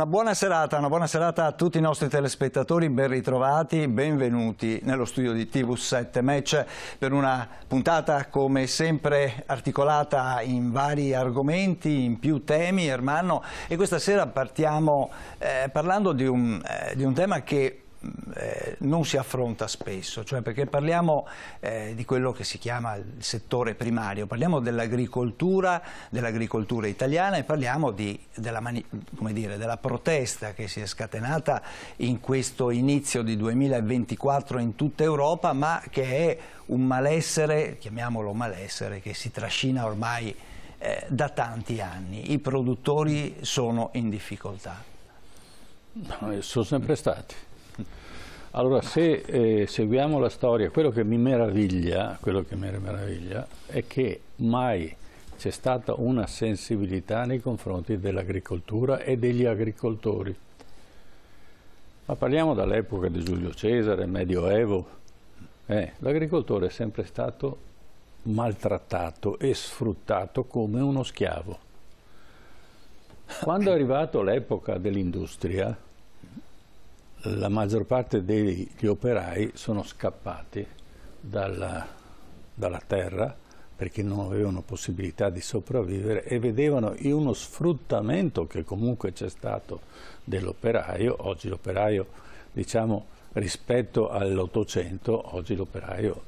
Una buona serata a tutti i nostri telespettatori, ben ritrovati, benvenuti nello studio di TV7 Match per una puntata come sempre articolata in vari argomenti, in più temi, Ermanno, e questa sera partiamo parlando di un tema che non si affronta spesso, cioè perché parliamo di quello che si chiama il settore primario, parliamo dell'agricoltura italiana e parliamo della protesta che si è scatenata in questo inizio di 2024 in tutta Europa, ma che è un malessere, chiamiamolo malessere, che si trascina ormai da tanti anni. I produttori sono in difficoltà. No, sono sempre stati. Allora, se seguiamo la storia, quello che mi meraviglia è che mai c'è stata una sensibilità nei confronti dell'agricoltura e degli agricoltori. Ma parliamo dall'epoca di Giulio Cesare, Medioevo. L'agricoltore è sempre stato maltrattato e sfruttato come uno schiavo. Quando è arrivato l'epoca dell'industria, la maggior parte degli operai sono scappati dalla terra perché non avevano possibilità di sopravvivere e vedevano in uno sfruttamento che comunque c'è stato dell'operaio. Oggi l'operaio, diciamo, rispetto all'Ottocento, oggi l'operaio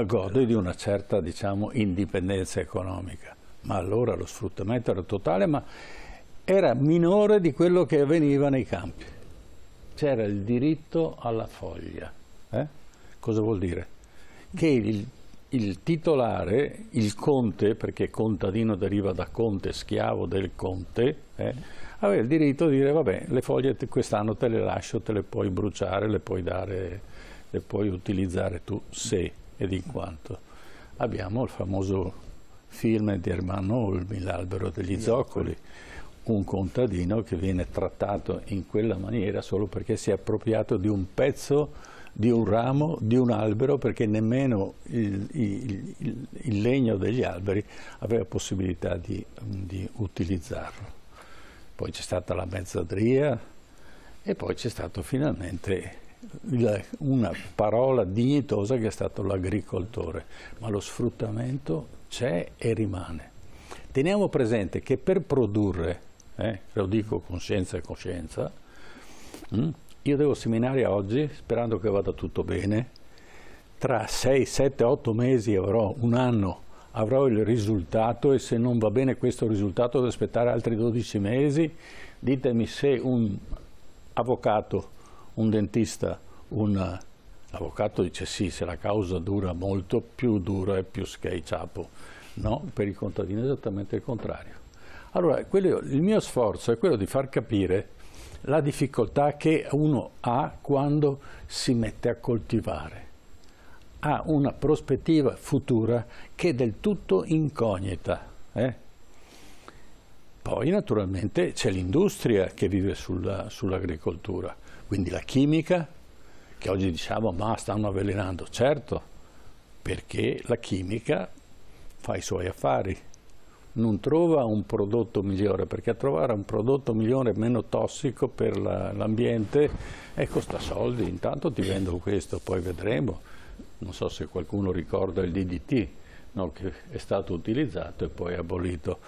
gode di una certa, diciamo, indipendenza economica. Ma allora lo sfruttamento era totale, ma era minore di quello che avveniva nei campi. C'era il diritto alla foglia. Cosa vuol dire? Che il titolare, il conte, perché contadino deriva da conte, schiavo del conte, aveva il diritto di dire: vabbè, le foglie quest'anno te le lascio, te le puoi bruciare, le puoi dare, le puoi utilizzare tu, se ed in quanto. Abbiamo il famoso film di Ermanno Olmi, L'albero degli zoccoli. Un contadino che viene trattato in quella maniera solo perché si è appropriato di un pezzo, di un ramo, di un albero, perché nemmeno il legno degli alberi aveva possibilità di utilizzarlo. Poi c'è stata la mezzadria e poi c'è stato finalmente una parola dignitosa che è stato l'agricoltore, ma lo sfruttamento c'è e rimane. Teniamo presente che per produrre, lo dico con scienza e coscienza, io devo seminare oggi, sperando che vada tutto bene, tra 6, 7, 8 mesi avrò, un anno, avrò il risultato, e se non va bene questo risultato devo aspettare altri 12 mesi. Ditemi se un avvocato, un dentista, l'avvocato dice sì, se la causa dura molto, più dura e più schiacciato. No, per i contadini è esattamente il contrario. Allora, il mio sforzo è quello di far capire la difficoltà che uno ha quando si mette a coltivare. Ha una prospettiva futura che è del tutto incognita. Poi naturalmente c'è l'industria che vive sull'agricoltura, quindi la chimica, che oggi diciamo ma stanno avvelenando. Certo, perché la chimica fa i suoi affari, non trova un prodotto migliore, perché trovare un prodotto migliore meno tossico per l'ambiente costa soldi. Intanto ti vendo questo, poi vedremo. Non so se qualcuno ricorda il DDT, no, che è stato utilizzato e poi abolito.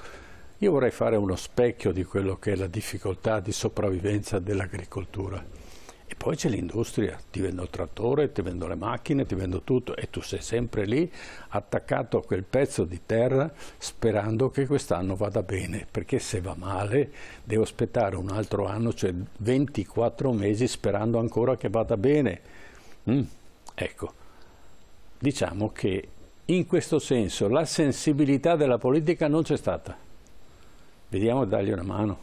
Io vorrei fare uno specchio di quello che è la difficoltà di sopravvivenza dell'agricoltura. E poi c'è l'industria, ti vendo il trattore, ti vendo le macchine, ti vendo tutto, e tu sei sempre lì attaccato a quel pezzo di terra sperando che quest'anno vada bene, perché se va male devo aspettare un altro anno, cioè 24 mesi sperando ancora che vada bene. Ecco, diciamo che in questo senso la sensibilità della politica non c'è stata. Vediamo di dargli una mano.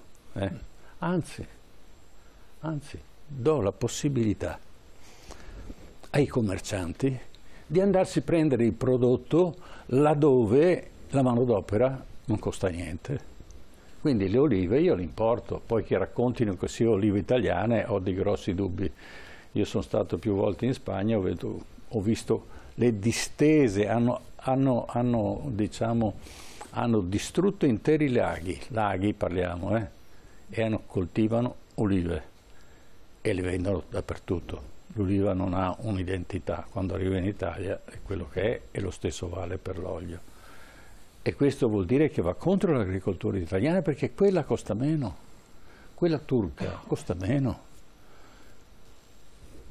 Anzi, do la possibilità ai commercianti di andarsi a prendere il prodotto laddove la manodopera non costa niente. Quindi le olive io le importo, poi che raccontino che siano olive italiane ho dei grossi dubbi. Io sono stato più volte in Spagna, ho visto le distese, hanno distrutto interi laghi parliamo, e coltivano olive e le vendono dappertutto. L'oliva non ha un'identità, quando arriva in Italia è quello che è, e lo stesso vale per l'olio. E questo vuol dire che va contro l'agricoltura italiana, perché quella costa meno, quella turca costa meno.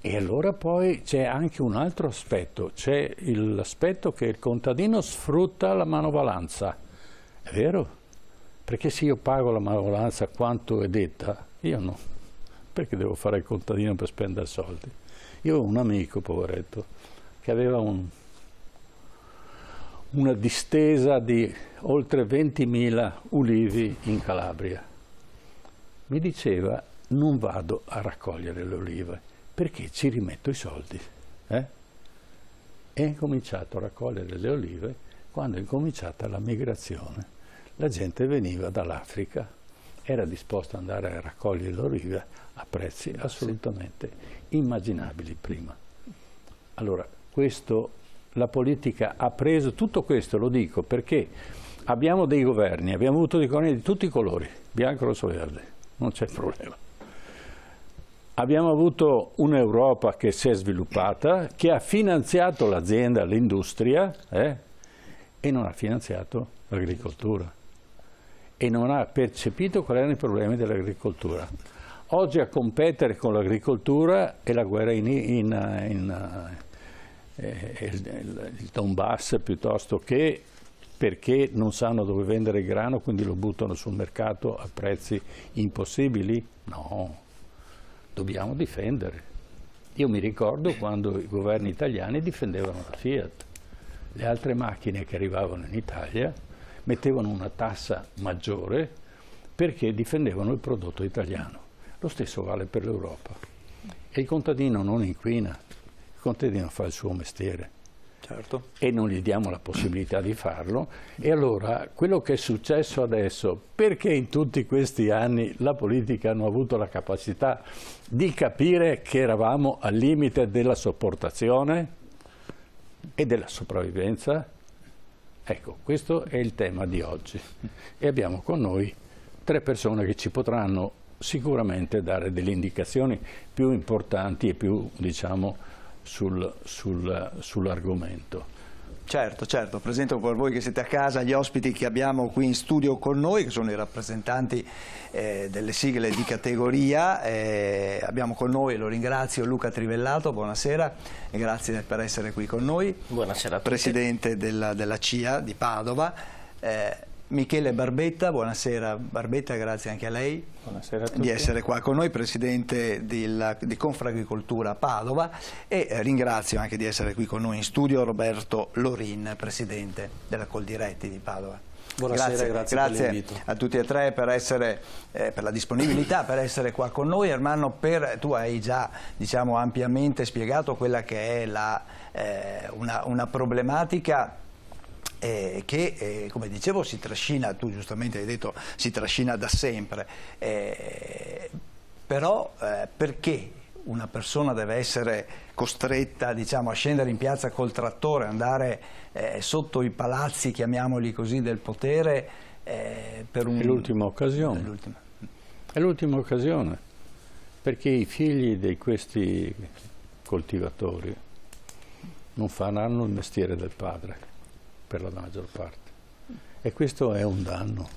E allora poi c'è anche un altro aspetto, c'è l'aspetto che il contadino sfrutta la manovalanza, è vero? Perché se io pago la manovalanza quanto è detta, io no, perché devo fare il contadino per spendere soldi? Io ho un amico, poveretto, che aveva una distesa di oltre 20.000 ulivi in Calabria. Mi diceva, non vado a raccogliere le olive, perché ci rimetto i soldi. E ha incominciato a raccogliere le olive quando è incominciata la migrazione. La gente veniva dall'Africa, era disposta ad andare a raccogliere le olive a prezzi assolutamente immaginabili prima. Allora, la politica ha preso tutto questo, lo dico, perché abbiamo dei governi, abbiamo avuto dei governi di tutti i colori, bianco, rosso, verde, non c'è problema. Abbiamo avuto un'Europa che si è sviluppata, che ha finanziato l'azienda, l'industria, e non ha finanziato l'agricoltura. E non ha percepito quali erano i problemi dell'agricoltura. Oggi a competere con l'agricoltura è la guerra il Donbass, piuttosto che perché non sanno dove vendere il grano, quindi lo buttano sul mercato a prezzi impossibili? No, dobbiamo difendere. Io mi ricordo quando i governi italiani difendevano la Fiat. Le altre macchine che arrivavano in Italia mettevano una tassa maggiore perché difendevano il prodotto italiano. Lo stesso vale per l'Europa. E il contadino non inquina, il contadino fa il suo mestiere. Certo. E non gli diamo la possibilità di farlo. E allora quello che è successo adesso, perché in tutti questi anni la politica non ha avuto la capacità di capire che eravamo al limite della sopportazione e della sopravvivenza? Ecco, questo è il tema di oggi. E abbiamo con noi 3 persone che ci potranno sicuramente dare delle indicazioni più importanti e più, diciamo, sull'argomento. Certo, presento per voi che siete a casa gli ospiti che abbiamo qui in studio con noi, che sono i rappresentanti delle sigle di categoria. Abbiamo con noi, lo ringrazio, Luca Trivellato, buonasera e grazie per essere qui con noi. Buonasera a tutti. Presidente della CIA di Padova. Michele Barbetta, buonasera Barbetta, grazie anche a lei di essere qua con noi, Presidente di Confagricoltura Padova, e ringrazio anche di essere qui con noi in studio Roberto Lorin, Presidente della Coldiretti di Padova. Buonasera, grazie per l'invito. A tutti e 3 per la disponibilità, per essere qua con noi. Ermanno, tu hai già, diciamo, ampiamente spiegato quella che è una problematica che, come dicevo, si trascina, tu giustamente hai detto, si trascina da sempre, però perché una persona deve essere costretta, diciamo, a scendere in piazza col trattore, andare sotto i palazzi, chiamiamoli così, del potere per un... È l'ultima occasione. È l'ultima occasione, perché i figli di questi coltivatori non faranno il mestiere del padre, per la maggior parte, e questo è un danno,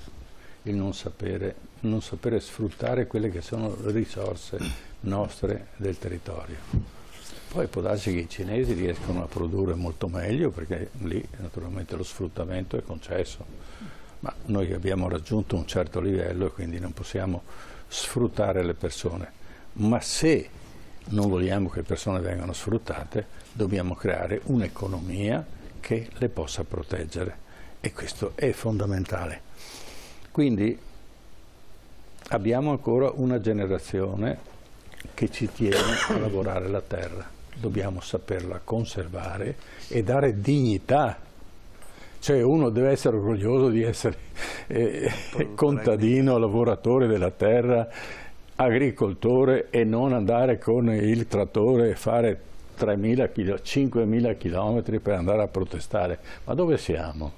il non sapere sfruttare quelle che sono le risorse nostre del territorio. Poi può darsi che i cinesi riescono a produrre molto meglio, perché lì naturalmente lo sfruttamento è concesso, ma noi abbiamo raggiunto un certo livello e quindi non possiamo sfruttare le persone. Ma se non vogliamo che le persone vengano sfruttate, dobbiamo creare un'economia che le possa proteggere, e questo è fondamentale. Quindi abbiamo ancora una generazione che ci tiene a lavorare la terra, dobbiamo saperla conservare e dare dignità, cioè uno deve essere orgoglioso di essere contadino, lavoratore della terra, agricoltore, e non andare con il trattore e fare 5.000 chilometri per andare a protestare. Ma dove siamo?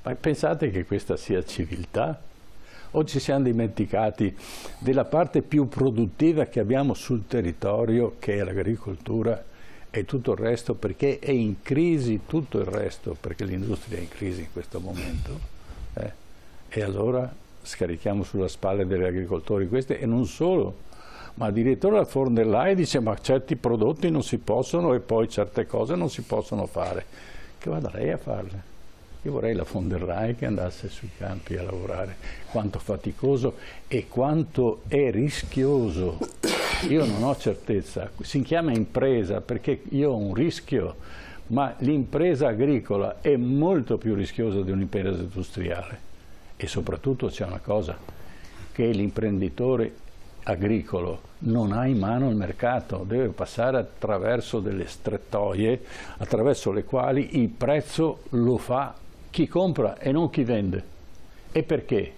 Ma pensate che questa sia civiltà? o ci siamo dimenticati della parte più produttiva che abbiamo sul territorio, che è l'agricoltura, e tutto il resto, perché è in crisi tutto il resto, perché l'industria è in crisi in questo momento, e allora scarichiamo sulla spalla degli agricoltori queste, e non solo, ma addirittura la von der Leyen dice ma certi prodotti non si possono e poi certe cose non si possono fare, che vada lei a farle. Io vorrei la von der Leyen che andasse sui campi a lavorare, quanto faticoso e quanto è rischioso. Io non ho certezza, si chiama impresa perché io ho un rischio, ma l'impresa agricola è molto più rischiosa di un'impresa industriale. E soprattutto c'è una cosa, che l'imprenditore agricolo non ha in mano il mercato, deve passare attraverso delle strettoie attraverso le quali il prezzo lo fa chi compra e non chi vende. E perché?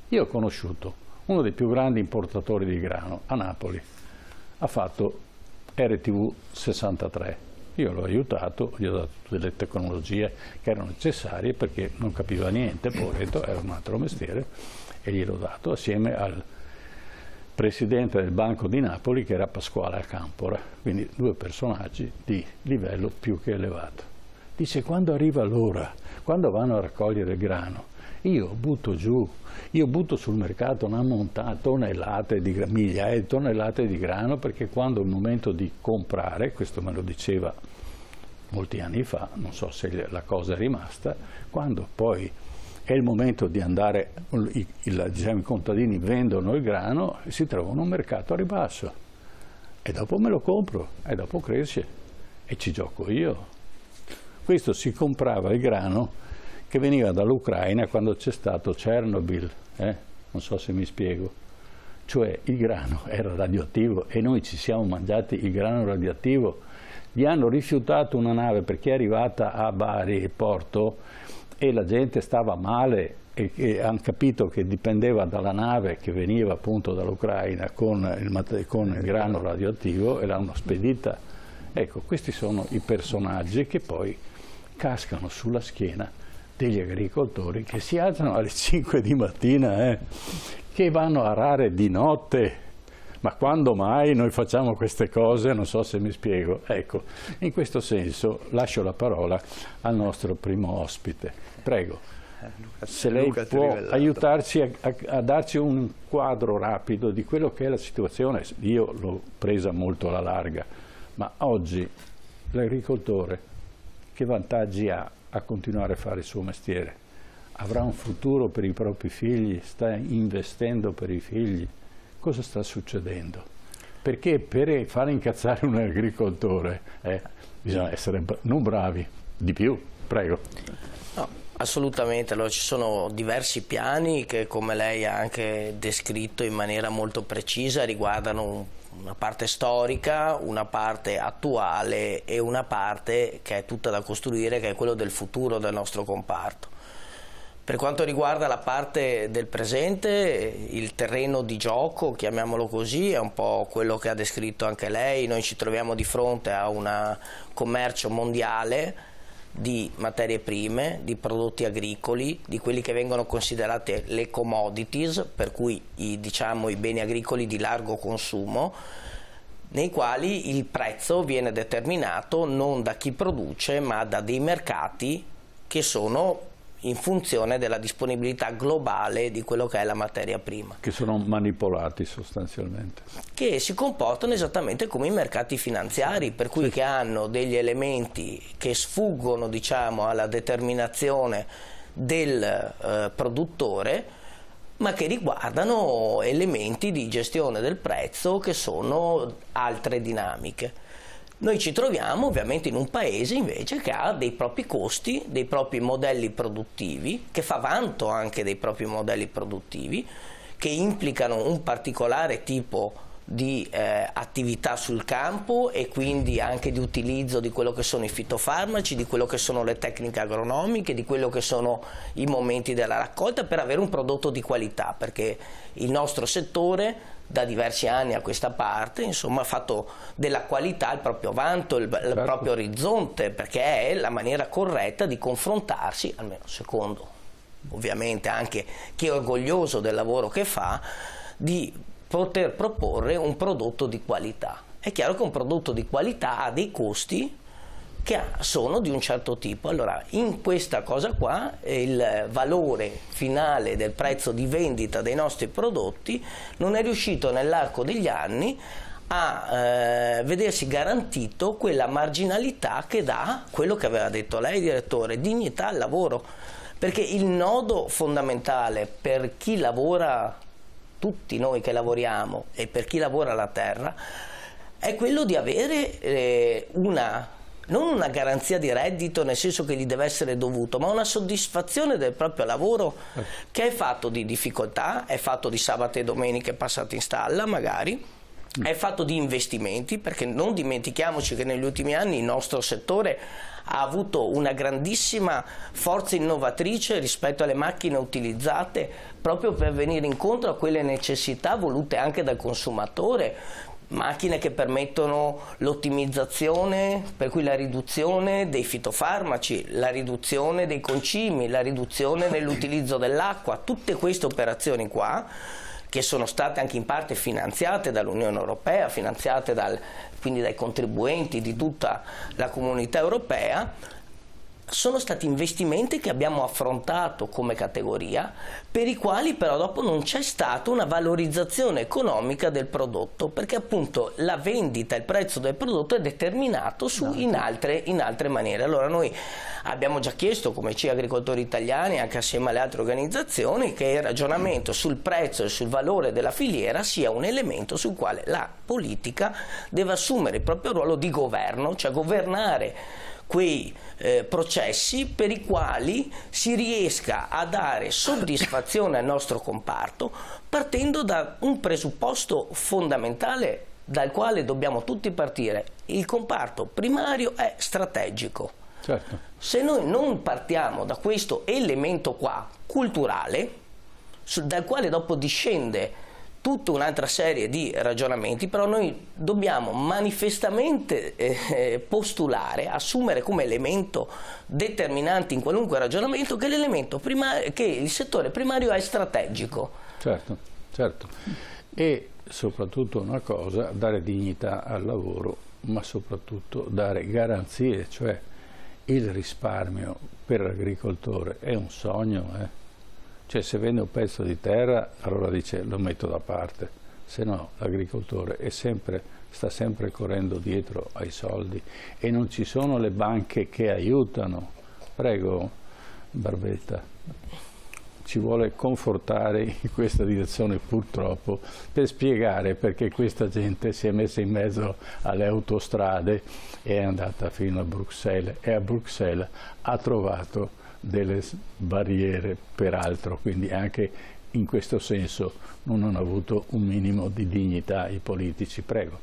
Io ho conosciuto uno dei più grandi importatori di grano a Napoli, ha fatto RTV 63, io l'ho aiutato, gli ho dato tutte le tecnologie che erano necessarie perché non capiva niente, poveretto, era un altro mestiere, e gliel'ho dato assieme al presidente del Banco di Napoli che era Pasquale Acampora, quindi due personaggi di livello più che elevato. Dice, quando arriva l'ora, quando vanno a raccogliere il grano, io butto giù, io butto sul mercato una tonnellate di migliaia di tonnellate di grano, perché quando è il momento di comprare, questo me lo diceva molti anni fa, non so se la cosa è rimasta, quando poi è il momento di andare, diciamo, i contadini vendono il grano e si trovano un mercato a ribasso e dopo me lo compro e dopo cresce e ci gioco io. Questo si comprava il grano che veniva dall'Ucraina quando c'è stato Chernobyl, non so se mi spiego, cioè il grano era radioattivo e noi ci siamo mangiati il grano radioattivo, gli hanno rifiutato una nave perché è arrivata a Bari, porto, e la gente stava male e hanno capito che dipendeva dalla nave che veniva appunto dall'Ucraina con il grano radioattivo e l'hanno spedita. Ecco, questi sono i personaggi che poi cascano sulla schiena degli agricoltori che si alzano alle 5 di mattina, che vanno a arare di notte. Ma quando mai noi facciamo queste cose? Non so se mi spiego. Ecco, in questo senso lascio la parola al nostro primo ospite. Prego, se lei può aiutarci a darci un quadro rapido di quello che è la situazione. Io l'ho presa molto alla larga, ma oggi l'agricoltore che vantaggi ha a continuare a fare il suo mestiere? Avrà un futuro per i propri figli? Sta investendo per i figli? Cosa sta succedendo? Perché per fare incazzare un agricoltore bisogna essere non bravi, di più. Prego. No, assolutamente, allora ci sono diversi piani che, come lei ha anche descritto in maniera molto precisa, riguardano una parte storica, una parte attuale e una parte che è tutta da costruire, che è quello del futuro del nostro comparto. Per quanto riguarda la parte del presente, il terreno di gioco, chiamiamolo così, è un po' quello che ha descritto anche lei. Noi ci troviamo di fronte a un commercio mondiale di materie prime, di prodotti agricoli, di quelli che vengono considerati le commodities, per cui i beni agricoli di largo consumo, nei quali il prezzo viene determinato non da chi produce ma da dei mercati che sono in funzione della disponibilità globale di quello che è la materia prima. Che sono manipolati sostanzialmente. Che si comportano esattamente come i mercati finanziari, per cui che hanno degli elementi che sfuggono, diciamo, alla determinazione del produttore, ma che riguardano elementi di gestione del prezzo che sono altre dinamiche. Noi ci troviamo ovviamente in un paese invece che ha dei propri costi, dei propri modelli produttivi, che fa vanto anche dei propri modelli produttivi, che implicano un particolare tipo di attività sul campo e quindi anche di utilizzo di quello che sono i fitofarmaci, di quello che sono le tecniche agronomiche, di quello che sono i momenti della raccolta per avere un prodotto di qualità, perché il nostro settore da diversi anni a questa parte, insomma, ha fatto della qualità il proprio vanto, il proprio orizzonte, perché è la maniera corretta di confrontarsi, almeno secondo ovviamente anche chi è orgoglioso del lavoro che fa, di poter proporre un prodotto di qualità. È chiaro che un prodotto di qualità ha dei costi che sono di un certo tipo. Allora, in questa cosa qua il valore finale del prezzo di vendita dei nostri prodotti non è riuscito nell'arco degli anni a vedersi garantito quella marginalità che dà quello che aveva detto lei, direttore, dignità al lavoro, perché il nodo fondamentale per chi lavora, tutti noi che lavoriamo, e per chi lavora la terra, è quello di avere non una garanzia di reddito nel senso che gli deve essere dovuto, ma una soddisfazione del proprio lavoro che è fatto di difficoltà, è fatto di sabato e domeniche passate in stalla magari, è fatto di investimenti, perché non dimentichiamoci che negli ultimi anni il nostro settore ha avuto una grandissima forza innovatrice rispetto alle macchine utilizzate proprio per venire incontro a quelle necessità volute anche dal consumatore. Macchine che permettono l'ottimizzazione, per cui la riduzione dei fitofarmaci, la riduzione dei concimi, la riduzione nell'utilizzo dell'acqua, tutte queste operazioni qua, che sono state anche in parte finanziate dall'Unione Europea, finanziate quindi dai contribuenti di tutta la comunità europea, sono stati investimenti che abbiamo affrontato come categoria, per i quali però dopo non c'è stata una valorizzazione economica del prodotto, perché appunto la vendita, il prezzo del prodotto è determinato in altre maniere. Allora noi abbiamo già chiesto come CI Agricoltori Italiani, anche assieme alle altre organizzazioni, che il ragionamento sul prezzo e sul valore della filiera sia un elemento sul quale la politica deve assumere il proprio ruolo di governo, cioè governare quei processi per i quali si riesca a dare soddisfazione al nostro comparto, partendo da un presupposto fondamentale dal quale dobbiamo tutti partire. Il comparto primario è strategico. Certo. Se noi non partiamo da questo elemento qua, culturale, dal quale dopo discende tutta un'altra serie di ragionamenti, però noi dobbiamo manifestamente postulare, assumere come elemento determinante in qualunque ragionamento che l'elemento primario, che il settore primario è strategico. Certo, certo. E soprattutto una cosa, dare dignità al lavoro, ma soprattutto dare garanzie, cioè il risparmio per l'agricoltore è un sogno, Cioè se vende un pezzo di terra allora dice lo metto da parte, se no l'agricoltore sta sempre correndo dietro ai soldi e non ci sono le banche che aiutano. Prego Barbetta, ci vuole confortare in questa direzione purtroppo per spiegare perché questa gente si è messa in mezzo alle autostrade e è andata fino a Bruxelles e a Bruxelles ha trovato delle barriere peraltro, quindi anche in questo senso non hanno avuto un minimo di dignità i politici. Prego.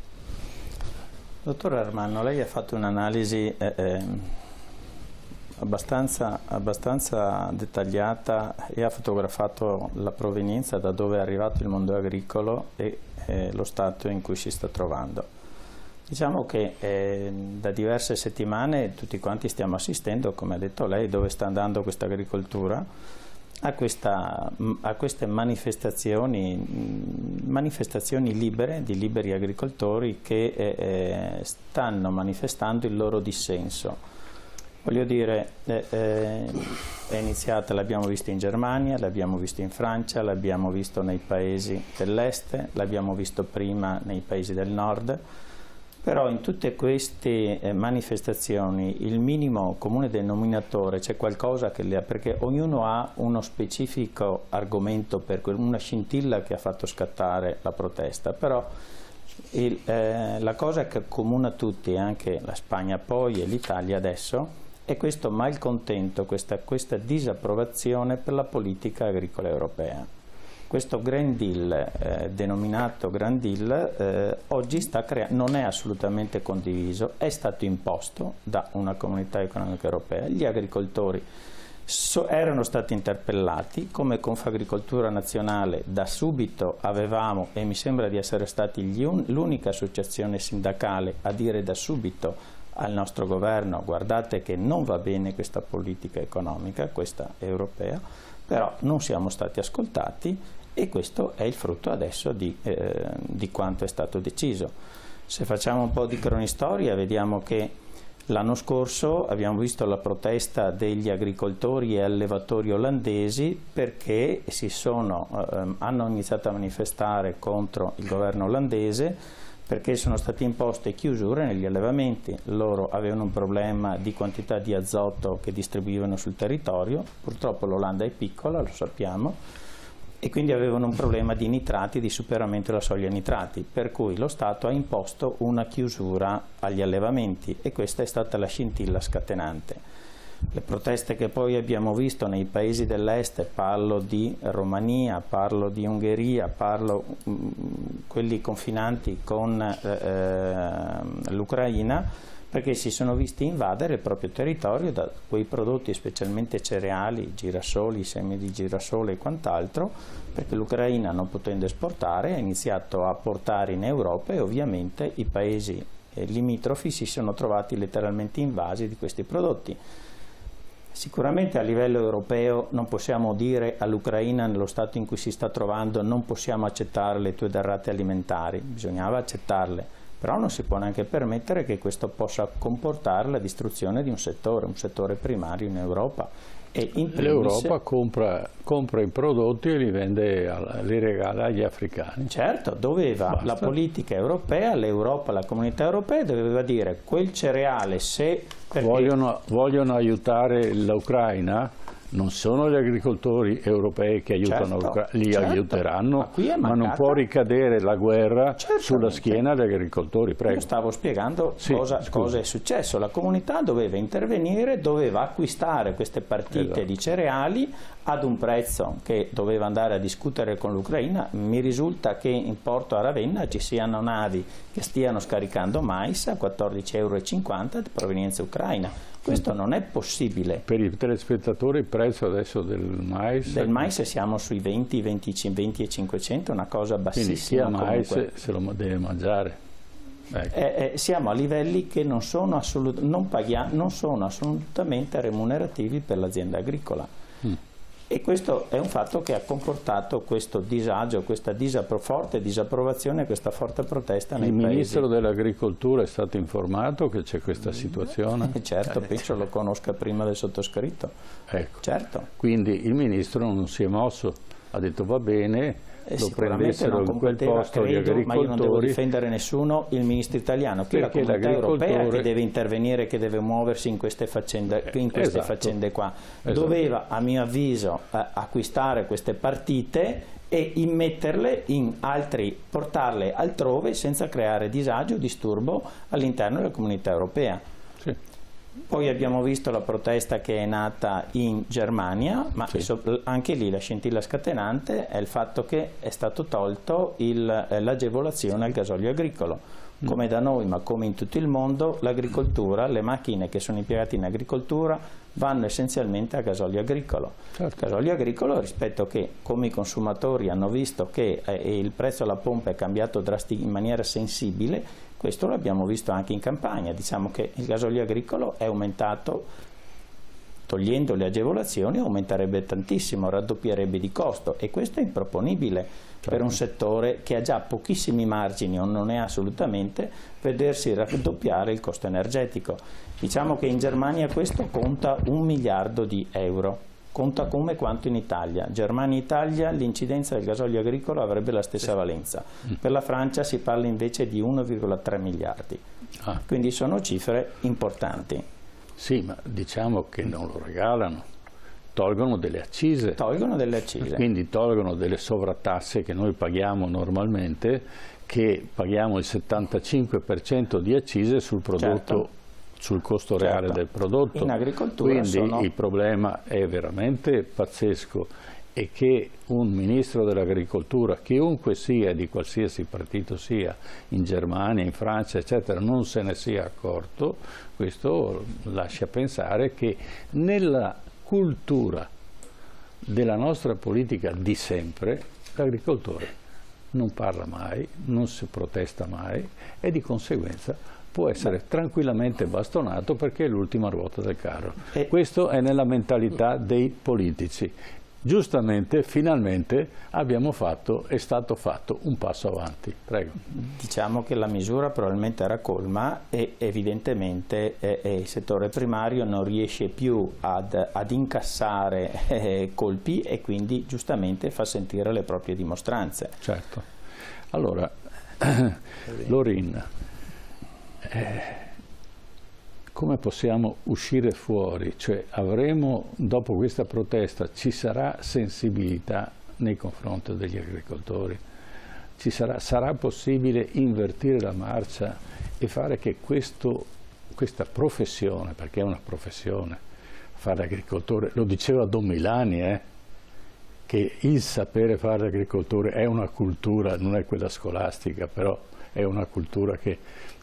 Dottor Armanno, lei ha fatto un'analisi abbastanza dettagliata e ha fotografato la provenienza da dove è arrivato il mondo agricolo e lo stato in cui si sta trovando. Diciamo che da diverse settimane tutti quanti stiamo assistendo, come ha detto lei, dove sta andando questa agricoltura, a queste manifestazioni libere, di liberi agricoltori che stanno manifestando il loro dissenso. Voglio dire, è iniziata, l'abbiamo visto in Germania, l'abbiamo visto in Francia, l'abbiamo visto nei paesi dell'est, l'abbiamo visto prima nei paesi del nord. Però in tutte queste manifestazioni il minimo comune denominatore c'è qualcosa che perché ognuno ha uno specifico argomento, una scintilla che ha fatto scattare la protesta, però la cosa che accomuna tutti, anche la Spagna poi e l'Italia adesso, è questo malcontento, questa disapprovazione per la politica agricola europea. Questo Green Deal, denominato Green Deal, oggi non è assolutamente condiviso, è stato imposto da una comunità economica europea. Gli agricoltori erano stati interpellati, come Confagricoltura Nazionale da subito avevamo, e mi sembra di essere stati l'unica associazione sindacale a dire da subito al nostro governo: guardate che non va bene questa politica economica, questa europea, però non siamo stati ascoltati, e questo è il frutto adesso di quanto è stato deciso. Se facciamo un po' di cronistoria, vediamo che l'anno scorso abbiamo visto la protesta degli agricoltori e allevatori olandesi perché hanno iniziato a manifestare contro il governo olandese, perché sono state imposte chiusure negli allevamenti. Loro avevano un problema di quantità di azoto che distribuivano sul territorio, purtroppo l'Olanda è piccola, lo sappiamo, e quindi avevano un problema di nitrati, di superamento della soglia nitrati, per cui lo Stato ha imposto una chiusura agli allevamenti, e questa è stata la scintilla scatenante. Le proteste che poi abbiamo visto nei paesi dell'est, parlo di Romania, parlo di Ungheria, quelli confinanti con l'Ucraina, perché si sono visti invadere il proprio territorio da quei prodotti, specialmente cereali, girasoli, semi di girasole e quant'altro, perché l'Ucraina, non potendo esportare, ha iniziato a portare in Europa, e ovviamente i paesi limitrofi si sono trovati letteralmente invasi di questi prodotti. Sicuramente a livello europeo non possiamo dire all'Ucraina, nello stato in cui si sta trovando, non possiamo accettare le tue derrate alimentari, bisognava accettarle. Però non si può neanche permettere che questo possa comportare la distruzione di un settore primario in Europa. E l'Europa compra i prodotti e li regala agli africani. Certo, la politica europea, l'Europa, la comunità europea doveva dire: quel cereale, se vogliono aiutare l'Ucraina, non sono gli agricoltori europei che aiutano li aiuteranno, ma non può ricadere la guerra sulla schiena degli agricoltori. Prego. Io stavo spiegando cosa è successo. La comunità doveva intervenire, doveva acquistare queste partite di cereali ad un prezzo che doveva andare a discutere con l'Ucraina. Mi risulta che in porto a Ravenna ci siano navi che stiano scaricando mais a 14,50 € di provenienza ucraina. Questo non è possibile. Per i telespettatori il prezzo adesso del mais? Del mais siamo sui 20 e 500, una cosa bassissima. Quindi chi ha mais se lo deve mangiare. Ecco. Siamo a livelli che non sono assolutamente remunerativi per l'azienda agricola. E questo è un fatto che ha comportato questo disagio, questa forte disapprovazione, questa forte protesta nei paesi. Il Ministro dell'Agricoltura è stato informato che c'è questa situazione? Certo, penso lo conosca prima del sottoscritto. Ecco. Certo. Quindi il Ministro non si è mosso, ha detto va bene, lo prendessero in quel posto gli agricoltori. Ma io non devo difendere nessuno, il Ministro italiano, che è la comunità europea che deve intervenire, che deve muoversi in queste faccende, faccende qua. Esatto. Doveva, a mio avviso, acquistare queste partite e immetterle in portarle altrove senza creare disagio o disturbo all'interno della comunità europea. Sì. Poi abbiamo visto la protesta che è nata in Germania, ma anche lì la scintilla scatenante è il fatto che è stato tolto l'agevolazione al gasolio agricolo. Come da noi, ma come in tutto il mondo, l'agricoltura, le macchine che sono impiegate in agricoltura vanno essenzialmente a gasolio agricolo. Certo. Gasolio agricolo, rispetto che, come i consumatori hanno visto che il prezzo alla pompa è cambiato in maniera sensibile, questo l'abbiamo visto anche in Campania. Diciamo che il gasolio agricolo è aumentato, togliendo le agevolazioni aumenterebbe tantissimo, raddoppierebbe di costo, e questo è improponibile per un settore che ha già pochissimi margini o non è assolutamente, vedersi raddoppiare il costo energetico. Diciamo che in Germania questo conta 1 miliardo di euro. Conta come quanto in Italia. Germania e Italia l'incidenza del gasolio agricolo avrebbe la stessa valenza. Per la Francia si parla invece di 1,3 miliardi. Quindi sono cifre importanti. Sì, ma diciamo che non lo regalano. Tolgono delle accise. Quindi tolgono delle sovrattasse che noi paghiamo normalmente, che paghiamo il 75% di accise sul prodotto, sul costo reale del prodotto. In agricoltura quindi il problema è veramente pazzesco, e che un ministro dell'agricoltura, chiunque sia, di qualsiasi partito sia, in Germania, in Francia, eccetera, non se ne sia accorto, questo lascia pensare che nella cultura della nostra politica di sempre l'agricoltore non parla mai, non si protesta mai, e di conseguenza può essere tranquillamente bastonato perché è l'ultima ruota del carro. Questo è nella mentalità dei politici. Giustamente, finalmente è stato fatto un passo avanti. Prego. Diciamo che la misura probabilmente era colma e evidentemente il settore primario non riesce più ad incassare colpi e quindi giustamente fa sentire le proprie dimostranze. Certo. Allora, Lorin, come possiamo uscire fuori? Cioè, dopo questa protesta, ci sarà sensibilità nei confronti degli agricoltori? Sarà possibile invertire la marcia e fare che questa professione, perché è una professione, fare agricoltore, lo diceva Don Milani, che il sapere fare agricoltore è una cultura, non è quella scolastica, però è una cultura che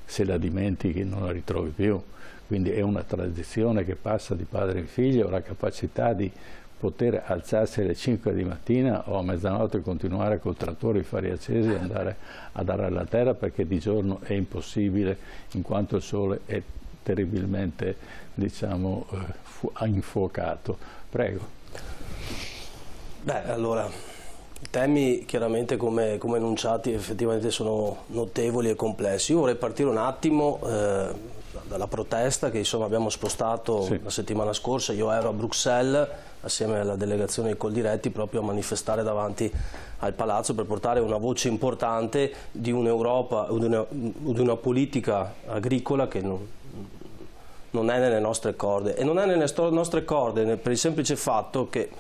se la dimentichi non la ritrovi più. Quindi è una tradizione che passa di padre in figlio, la capacità di poter alzarsi alle 5 di mattina o a mezzanotte e continuare col trattore, i fari accesi e andare a dare alla terra, perché di giorno è impossibile in quanto il sole è terribilmente, diciamo, infuocato. Prego. Beh, allora, i temi chiaramente come enunciati effettivamente sono notevoli e complessi. Io vorrei partire un attimo dalla protesta che insomma abbiamo spostato la settimana scorsa. Io ero a Bruxelles assieme alla delegazione di Coldiretti proprio a manifestare davanti al palazzo per portare una voce importante di un'Europa, di una politica agricola che non è nelle nostre corde, e non è nelle nostre corde per il semplice fatto che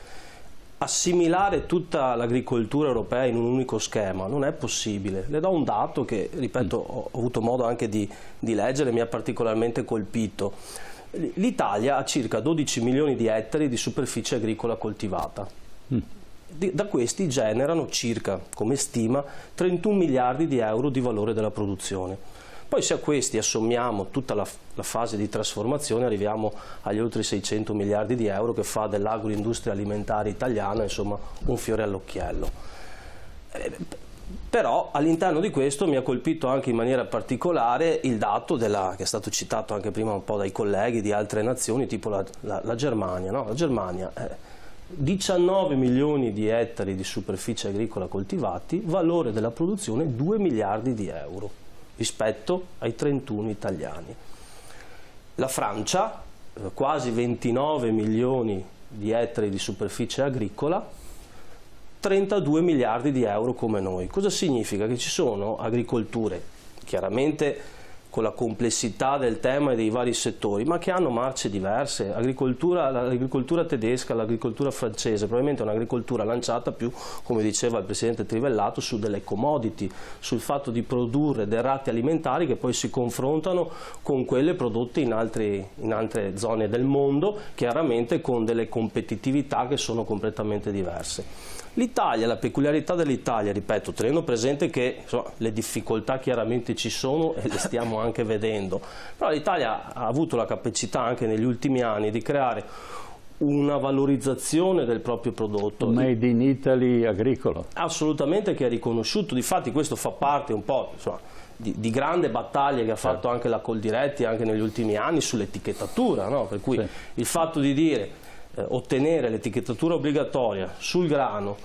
assimilare tutta l'agricoltura europea in un unico schema non è possibile. Le do un dato che, ripeto, ho avuto modo anche di leggere, mi ha particolarmente colpito. L'Italia ha circa 12 milioni di ettari di superficie agricola coltivata. Da questi generano circa, come stima, 31 miliardi di euro di valore della produzione. Poi se a questi assommiamo tutta la fase di trasformazione arriviamo agli oltre 600 miliardi di euro che fa dell'agroindustria alimentare italiana insomma un fiore all'occhiello. Però all'interno di questo mi ha colpito anche in maniera particolare il dato che è stato citato anche prima un po' dai colleghi di altre nazioni tipo la Germania. No? La Germania 19 milioni di ettari di superficie agricola coltivati, valore della produzione 2 miliardi di euro. Rispetto ai 31 italiani. La Francia, quasi 29 milioni di ettari di superficie agricola, 32 miliardi di euro come noi. Cosa significa? Che ci sono agricolture, chiaramente con la complessità del tema e dei vari settori, ma che hanno marce diverse. L'agricoltura tedesca, l'agricoltura francese, probabilmente è un'agricoltura lanciata più, come diceva il Presidente Trivellato, su delle commodity, sul fatto di produrre derrate alimentari che poi si confrontano con quelle prodotte in altre zone del mondo, chiaramente con delle competitività che sono completamente diverse. L'Italia, la peculiarità dell'Italia, ripeto, tenendo presente che insomma, le difficoltà chiaramente ci sono e le stiamo anche vedendo, però l'Italia ha avuto la capacità anche negli ultimi anni di creare una valorizzazione del proprio prodotto. Made in Italy agricolo. Assolutamente, che è riconosciuto, difatti questo fa parte un po' insomma, di grande battaglia che ha fatto anche la Coldiretti anche negli ultimi anni sull'etichettatura, no? Per cui il fatto di dire ottenere l'etichettatura obbligatoria sul grano,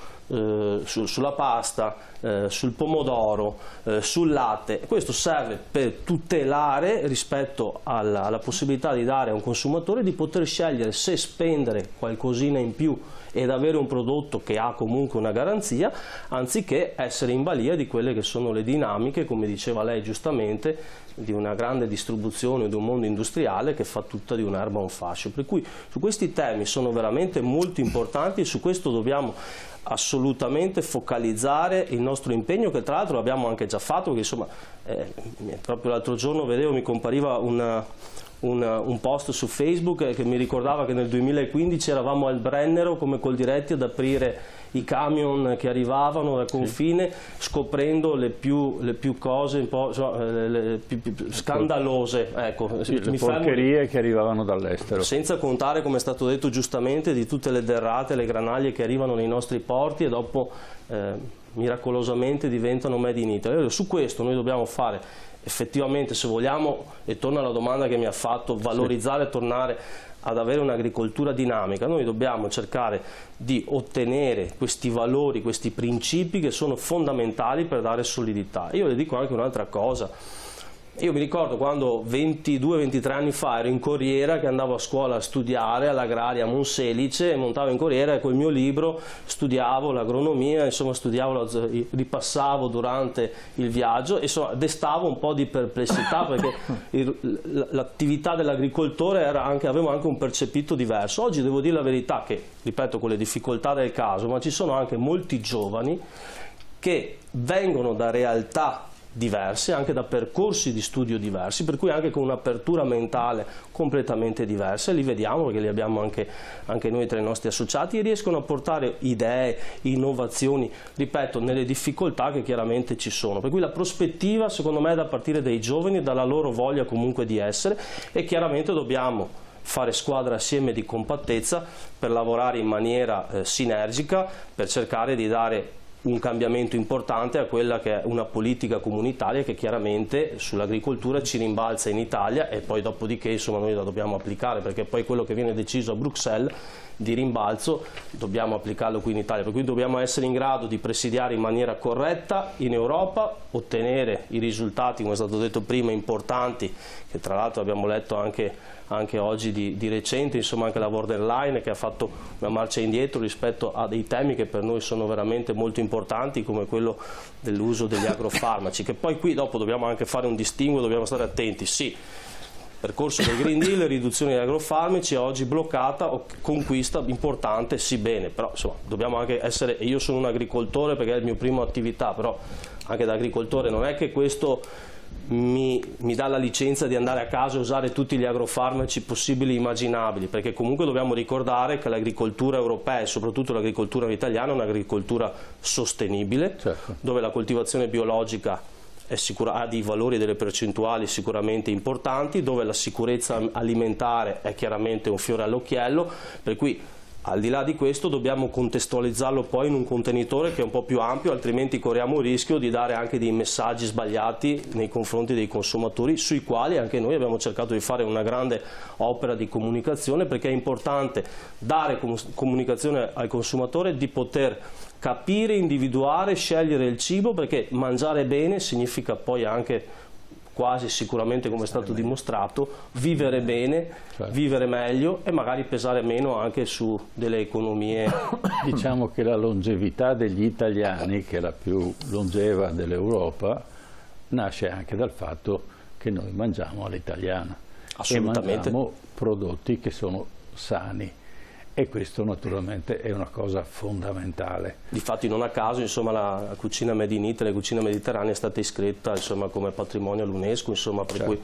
sulla pasta, sul pomodoro, sul latte, questo serve per tutelare rispetto alla possibilità di dare a un consumatore di poter scegliere se spendere qualcosina in più ed avere un prodotto che ha comunque una garanzia, anziché essere in balia di quelle che sono le dinamiche, come diceva lei giustamente, di una grande distribuzione, di un mondo industriale che fa tutta di un'erba un fascio. Per cui su questi temi sono veramente molto importanti e su questo dobbiamo assolutamente focalizzare il nostro impegno, che tra l'altro l'abbiamo anche già fatto, perché insomma proprio l'altro giorno vedevo, mi compariva un post su Facebook che mi ricordava che nel 2015 eravamo al Brennero come Coldiretti ad aprire i camion che arrivavano dal confine, scoprendo le più cose un po' le più scandalose, ecco, le porcherie che arrivavano dall'estero. Senza contare, come è stato detto giustamente, di tutte le derrate, le granaglie che arrivano nei nostri porti e dopo miracolosamente diventano made in Italy. Su questo noi dobbiamo fare effettivamente, se vogliamo, e torno alla domanda che mi ha fatto, valorizzare e tornare ad avere un'agricoltura dinamica, noi dobbiamo cercare di ottenere questi valori, questi principi che sono fondamentali per dare solidità. Io le dico anche un'altra cosa. Io mi ricordo quando 22-23 anni fa ero in Corriera, che andavo a scuola a studiare all'agraria Monselice, montavo in Corriera e col mio libro studiavo l'agronomia, insomma ripassavo durante il viaggio e insomma destavo un po' di perplessità perché l'attività dell'agricoltore aveva anche un percepito diverso. Oggi devo dire la verità che, ripeto, con le difficoltà del caso, ma ci sono anche molti giovani che vengono da realtà diverse, anche da percorsi di studio diversi, per cui anche con un'apertura mentale completamente diversa, li vediamo perché li abbiamo anche noi tra i nostri associati, e riescono a portare idee, innovazioni, ripeto, nelle difficoltà che chiaramente ci sono. Per cui la prospettiva secondo me è da partire dai giovani, dalla loro voglia comunque di essere, e chiaramente dobbiamo fare squadra assieme di compattezza per lavorare in maniera sinergica, per cercare di dare un cambiamento importante a quella che è una politica comunitaria che chiaramente sull'agricoltura ci rimbalza in Italia, e poi dopodiché insomma noi la dobbiamo applicare, perché poi quello che viene deciso a Bruxelles di rimbalzo dobbiamo applicarlo qui in Italia, per cui dobbiamo essere in grado di presidiare in maniera corretta in Europa, ottenere i risultati, come è stato detto prima, importanti, che tra l'altro abbiamo letto anche oggi di recente, insomma anche la von der Leyen che ha fatto una marcia indietro rispetto a dei temi che per noi sono veramente molto importanti, come quello dell'uso degli agrofarmaci, che poi qui dopo dobbiamo anche fare un distinguo, dobbiamo stare attenti. Sì, percorso del Green Deal, riduzione degli agrofarmaci, oggi bloccata, conquista importante, sì, bene, però insomma dobbiamo anche essere, e io sono un agricoltore perché è la mia prima attività, però anche da agricoltore non è che questo mi dà la licenza di andare a casa e usare tutti gli agrofarmaci possibili e immaginabili, perché comunque dobbiamo ricordare che l'agricoltura europea e soprattutto l'agricoltura italiana è un'agricoltura sostenibile, certo, dove la coltivazione biologica ha dei valori e delle percentuali sicuramente importanti, dove la sicurezza alimentare è chiaramente un fiore all'occhiello, per cui al di là di questo dobbiamo contestualizzarlo poi in un contenitore che è un po' più ampio, altrimenti corriamo il rischio di dare anche dei messaggi sbagliati nei confronti dei consumatori, sui quali anche noi abbiamo cercato di fare una grande opera di comunicazione, perché è importante dare comunicazione al consumatore di poter capire, individuare, scegliere il cibo, perché mangiare bene significa poi anche, quasi sicuramente come è stato dimostrato, vivere bene, certo, vivere meglio e magari pesare meno anche su delle economie. Diciamo che la longevità degli italiani, che è la più longeva dell'Europa, nasce anche dal fatto che noi mangiamo all'italiana e mangiamo prodotti che sono sani. E questo naturalmente è una cosa fondamentale. Difatti non a caso insomma, la cucina made in Italy, la cucina mediterranea è stata iscritta insomma, come patrimonio all'UNESCO, insomma, per cui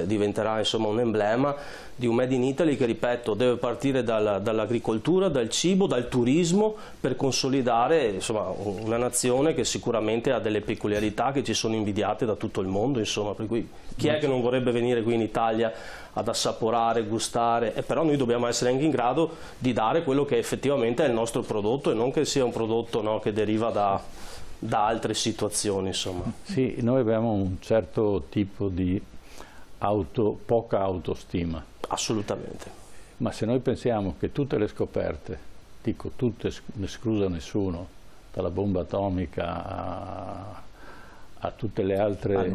diventerà insomma, un emblema di un made in Italy che, ripeto, deve partire dall'agricoltura, dal cibo, dal turismo, per consolidare insomma, una nazione che sicuramente ha delle peculiarità che ci sono invidiate da tutto il mondo, insomma, per cui chi è che non vorrebbe venire qui in Italia ad assaporare, gustare, però noi dobbiamo essere anche in grado di dare quello che effettivamente è il nostro prodotto e non che sia un prodotto, no, che deriva da altre situazioni, insomma. Sì, noi abbiamo un certo tipo di poca autostima. Assolutamente. Ma se noi pensiamo che tutte le scoperte, dico tutte, esclusa nessuno, dalla bomba atomica a tutte le altre,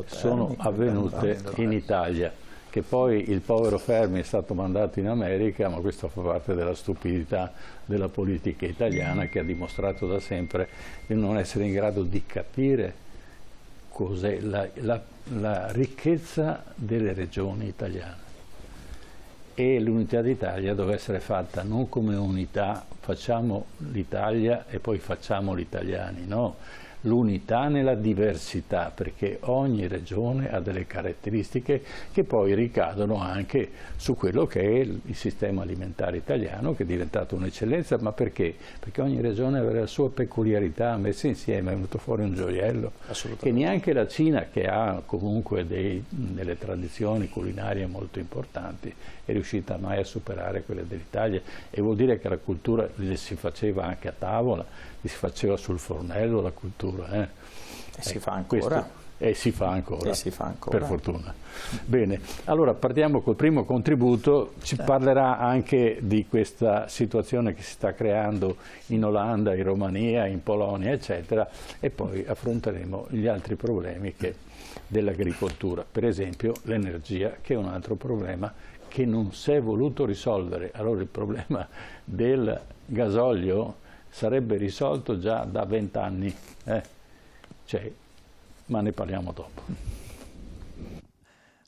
sono avvenute in Italia, che poi il povero Fermi è stato mandato in America, ma questo fa parte della stupidità della politica italiana, che ha dimostrato da sempre di non essere in grado di capire cos'è la ricchezza delle regioni italiane. E l'unità d'Italia deve essere fatta non come unità, facciamo l'Italia e poi facciamo gli italiani, no? l'unità nella diversità, perché ogni regione ha delle caratteristiche che poi ricadono anche su quello che è il sistema alimentare italiano, che è diventato un'eccellenza. Ma perché? Perché ogni regione aveva la sua peculiarità messa insieme, è venuto fuori un gioiello che neanche la Cina, che ha comunque delle tradizioni culinarie molto importanti, è riuscita mai a superare quelle dell'Italia. E vuol dire che la cultura si faceva anche a tavola, si faceva sul fornello la cultura. E si fa ancora. Si fa ancora, per fortuna. Bene, allora partiamo col primo contributo. Ci parlerà anche di questa situazione che si sta creando in Olanda, in Romania, in Polonia, eccetera, e poi affronteremo gli altri problemi dell'agricoltura, per esempio l'energia, che è un altro problema che non si è voluto risolvere. Allora il problema del gasolio sarebbe risolto già da 20 anni, ma ne parliamo dopo.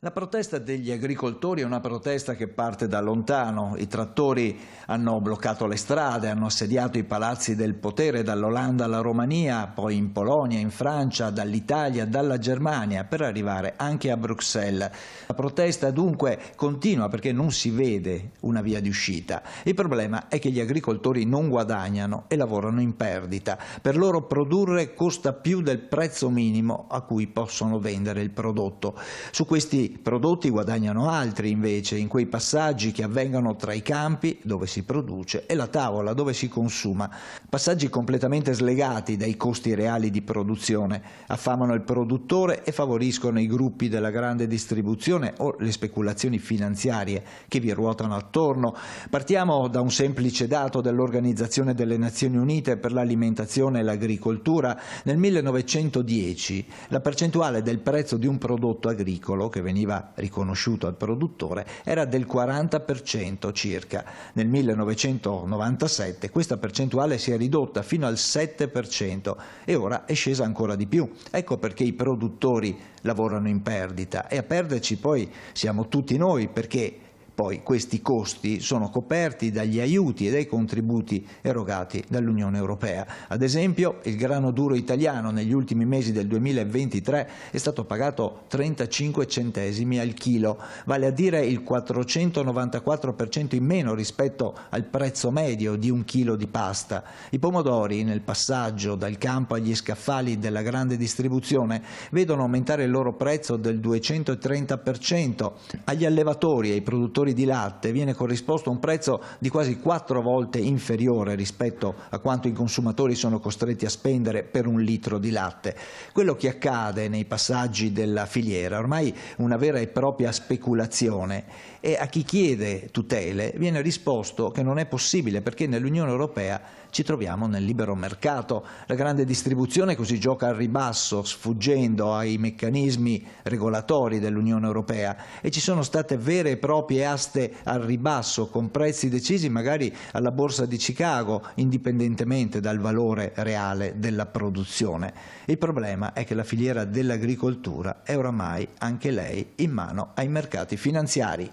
La protesta degli agricoltori è una protesta che parte da lontano. I trattori hanno bloccato le strade, hanno assediato i palazzi del potere dall'Olanda alla Romania, poi in Polonia, in Francia, dall'Italia, dalla Germania, per arrivare anche a Bruxelles. La protesta dunque continua perché non si vede una via di uscita. Il problema è che gli agricoltori non guadagnano e lavorano in perdita. Per loro produrre costa più del prezzo minimo a cui possono vendere il prodotto. Su questi prodotti guadagnano altri invece, in quei passaggi che avvengono tra i campi dove si produce e la tavola dove si consuma, passaggi completamente slegati dai costi reali di produzione, affamano il produttore e favoriscono i gruppi della grande distribuzione o le speculazioni finanziarie che vi ruotano attorno. Partiamo da un semplice dato dell'Organizzazione delle Nazioni Unite per l'alimentazione e l'agricoltura. Nel 1910 la percentuale del prezzo di un prodotto agricolo che veniva riconosciuto al produttore era del 40% circa. Nel 1997 questa percentuale si è ridotta fino al 7% e ora è scesa ancora di più. Ecco perché i produttori lavorano in perdita, e a perderci poi siamo tutti noi, perché poi questi costi sono coperti dagli aiuti e dai contributi erogati dall'Unione Europea. Ad esempio, il grano duro italiano negli ultimi mesi del 2023 è stato pagato 35 centesimi al chilo, vale a dire il 494% in meno rispetto al prezzo medio di un chilo di pasta. I pomodori, nel passaggio dal campo agli scaffali della grande distribuzione, vedono aumentare il loro prezzo del 230%. Agli allevatori e ai produttori di latte viene corrisposto un prezzo di quasi 4 volte inferiore rispetto a quanto i consumatori sono costretti a spendere per un litro di latte. Quello che accade nei passaggi della filiera ormai una vera e propria speculazione, e a chi chiede tutele viene risposto che non è possibile perché nell'Unione Europea ci troviamo nel libero mercato. La grande distribuzione così gioca al ribasso, sfuggendo ai meccanismi regolatori dell'Unione Europea, e ci sono state vere e proprie aste al ribasso con prezzi decisi magari alla borsa di Chicago, indipendentemente dal valore reale della produzione. Il problema è che la filiera dell'agricoltura è oramai anche lei in mano ai mercati finanziari.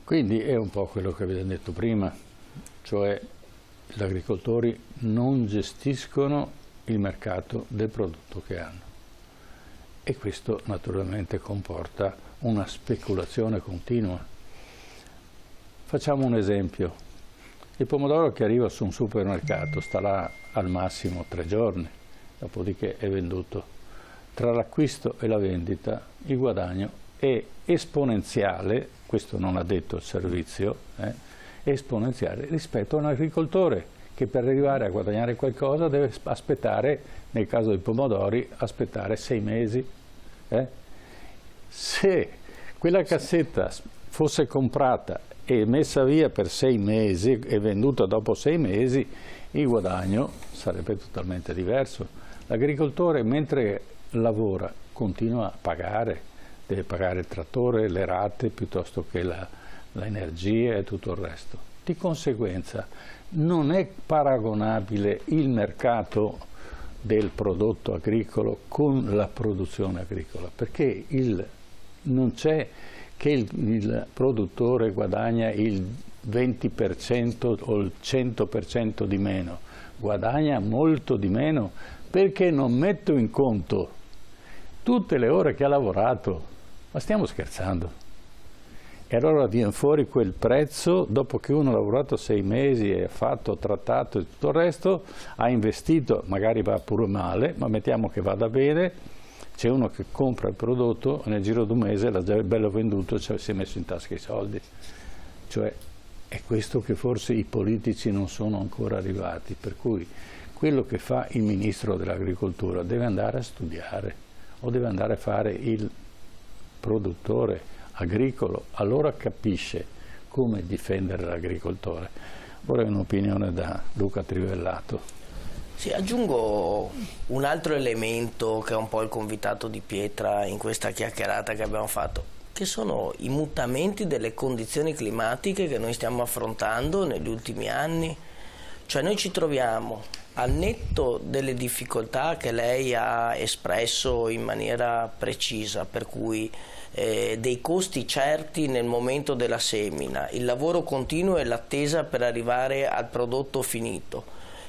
Quindi è un po' quello che avete detto prima, cioè gli agricoltori non gestiscono il mercato del prodotto che hanno, e questo naturalmente comporta una speculazione continua. Facciamo un esempio: il pomodoro che arriva su un supermercato sta là al massimo 3 giorni, dopodiché è venduto. Tra l'acquisto e la vendita il guadagno è esponenziale, questo non ha detto il servizio, esponenziale rispetto a un agricoltore che per arrivare a guadagnare qualcosa deve aspettare, nel caso dei pomodori, aspettare 6 mesi. Se quella cassetta fosse comprata e messa via per 6 mesi e venduta dopo 6 mesi, il guadagno sarebbe totalmente diverso. L'agricoltore, mentre lavora, continua a pagare, deve pagare il trattore, le rate, piuttosto che l'energia e tutto il resto. Di conseguenza non è paragonabile il mercato del prodotto agricolo con la produzione agricola, perché non c'è che il produttore guadagna il 20% o il 100% di meno, guadagna molto di meno perché non metto in conto tutte le ore che ha lavorato. Ma stiamo scherzando? E allora viene fuori quel prezzo, dopo che uno ha lavorato 6 mesi e ha fatto, trattato e tutto il resto, ha investito, magari va pure male, ma mettiamo che vada bene, c'è uno che compra il prodotto e nel giro di un mese l'ha già bello venduto, cioè si è messo in tasca i soldi. Cioè è questo che forse i politici non sono ancora arrivati, per cui quello che fa il Ministro dell'Agricoltura deve andare a studiare o deve andare a fare il produttore agricolo, allora capisce come difendere l'agricoltore. Vorrei un'opinione da Luca Trivellato. Sì, aggiungo un altro elemento che è un po' il convitato di pietra in questa chiacchierata che abbiamo fatto, che sono i mutamenti delle condizioni climatiche che noi stiamo affrontando negli ultimi anni. Cioè noi ci troviamo, al netto delle difficoltà che lei ha espresso in maniera precisa, per cui dei costi certi nel momento della semina, il lavoro continuo e l'attesa per arrivare al prodotto finito,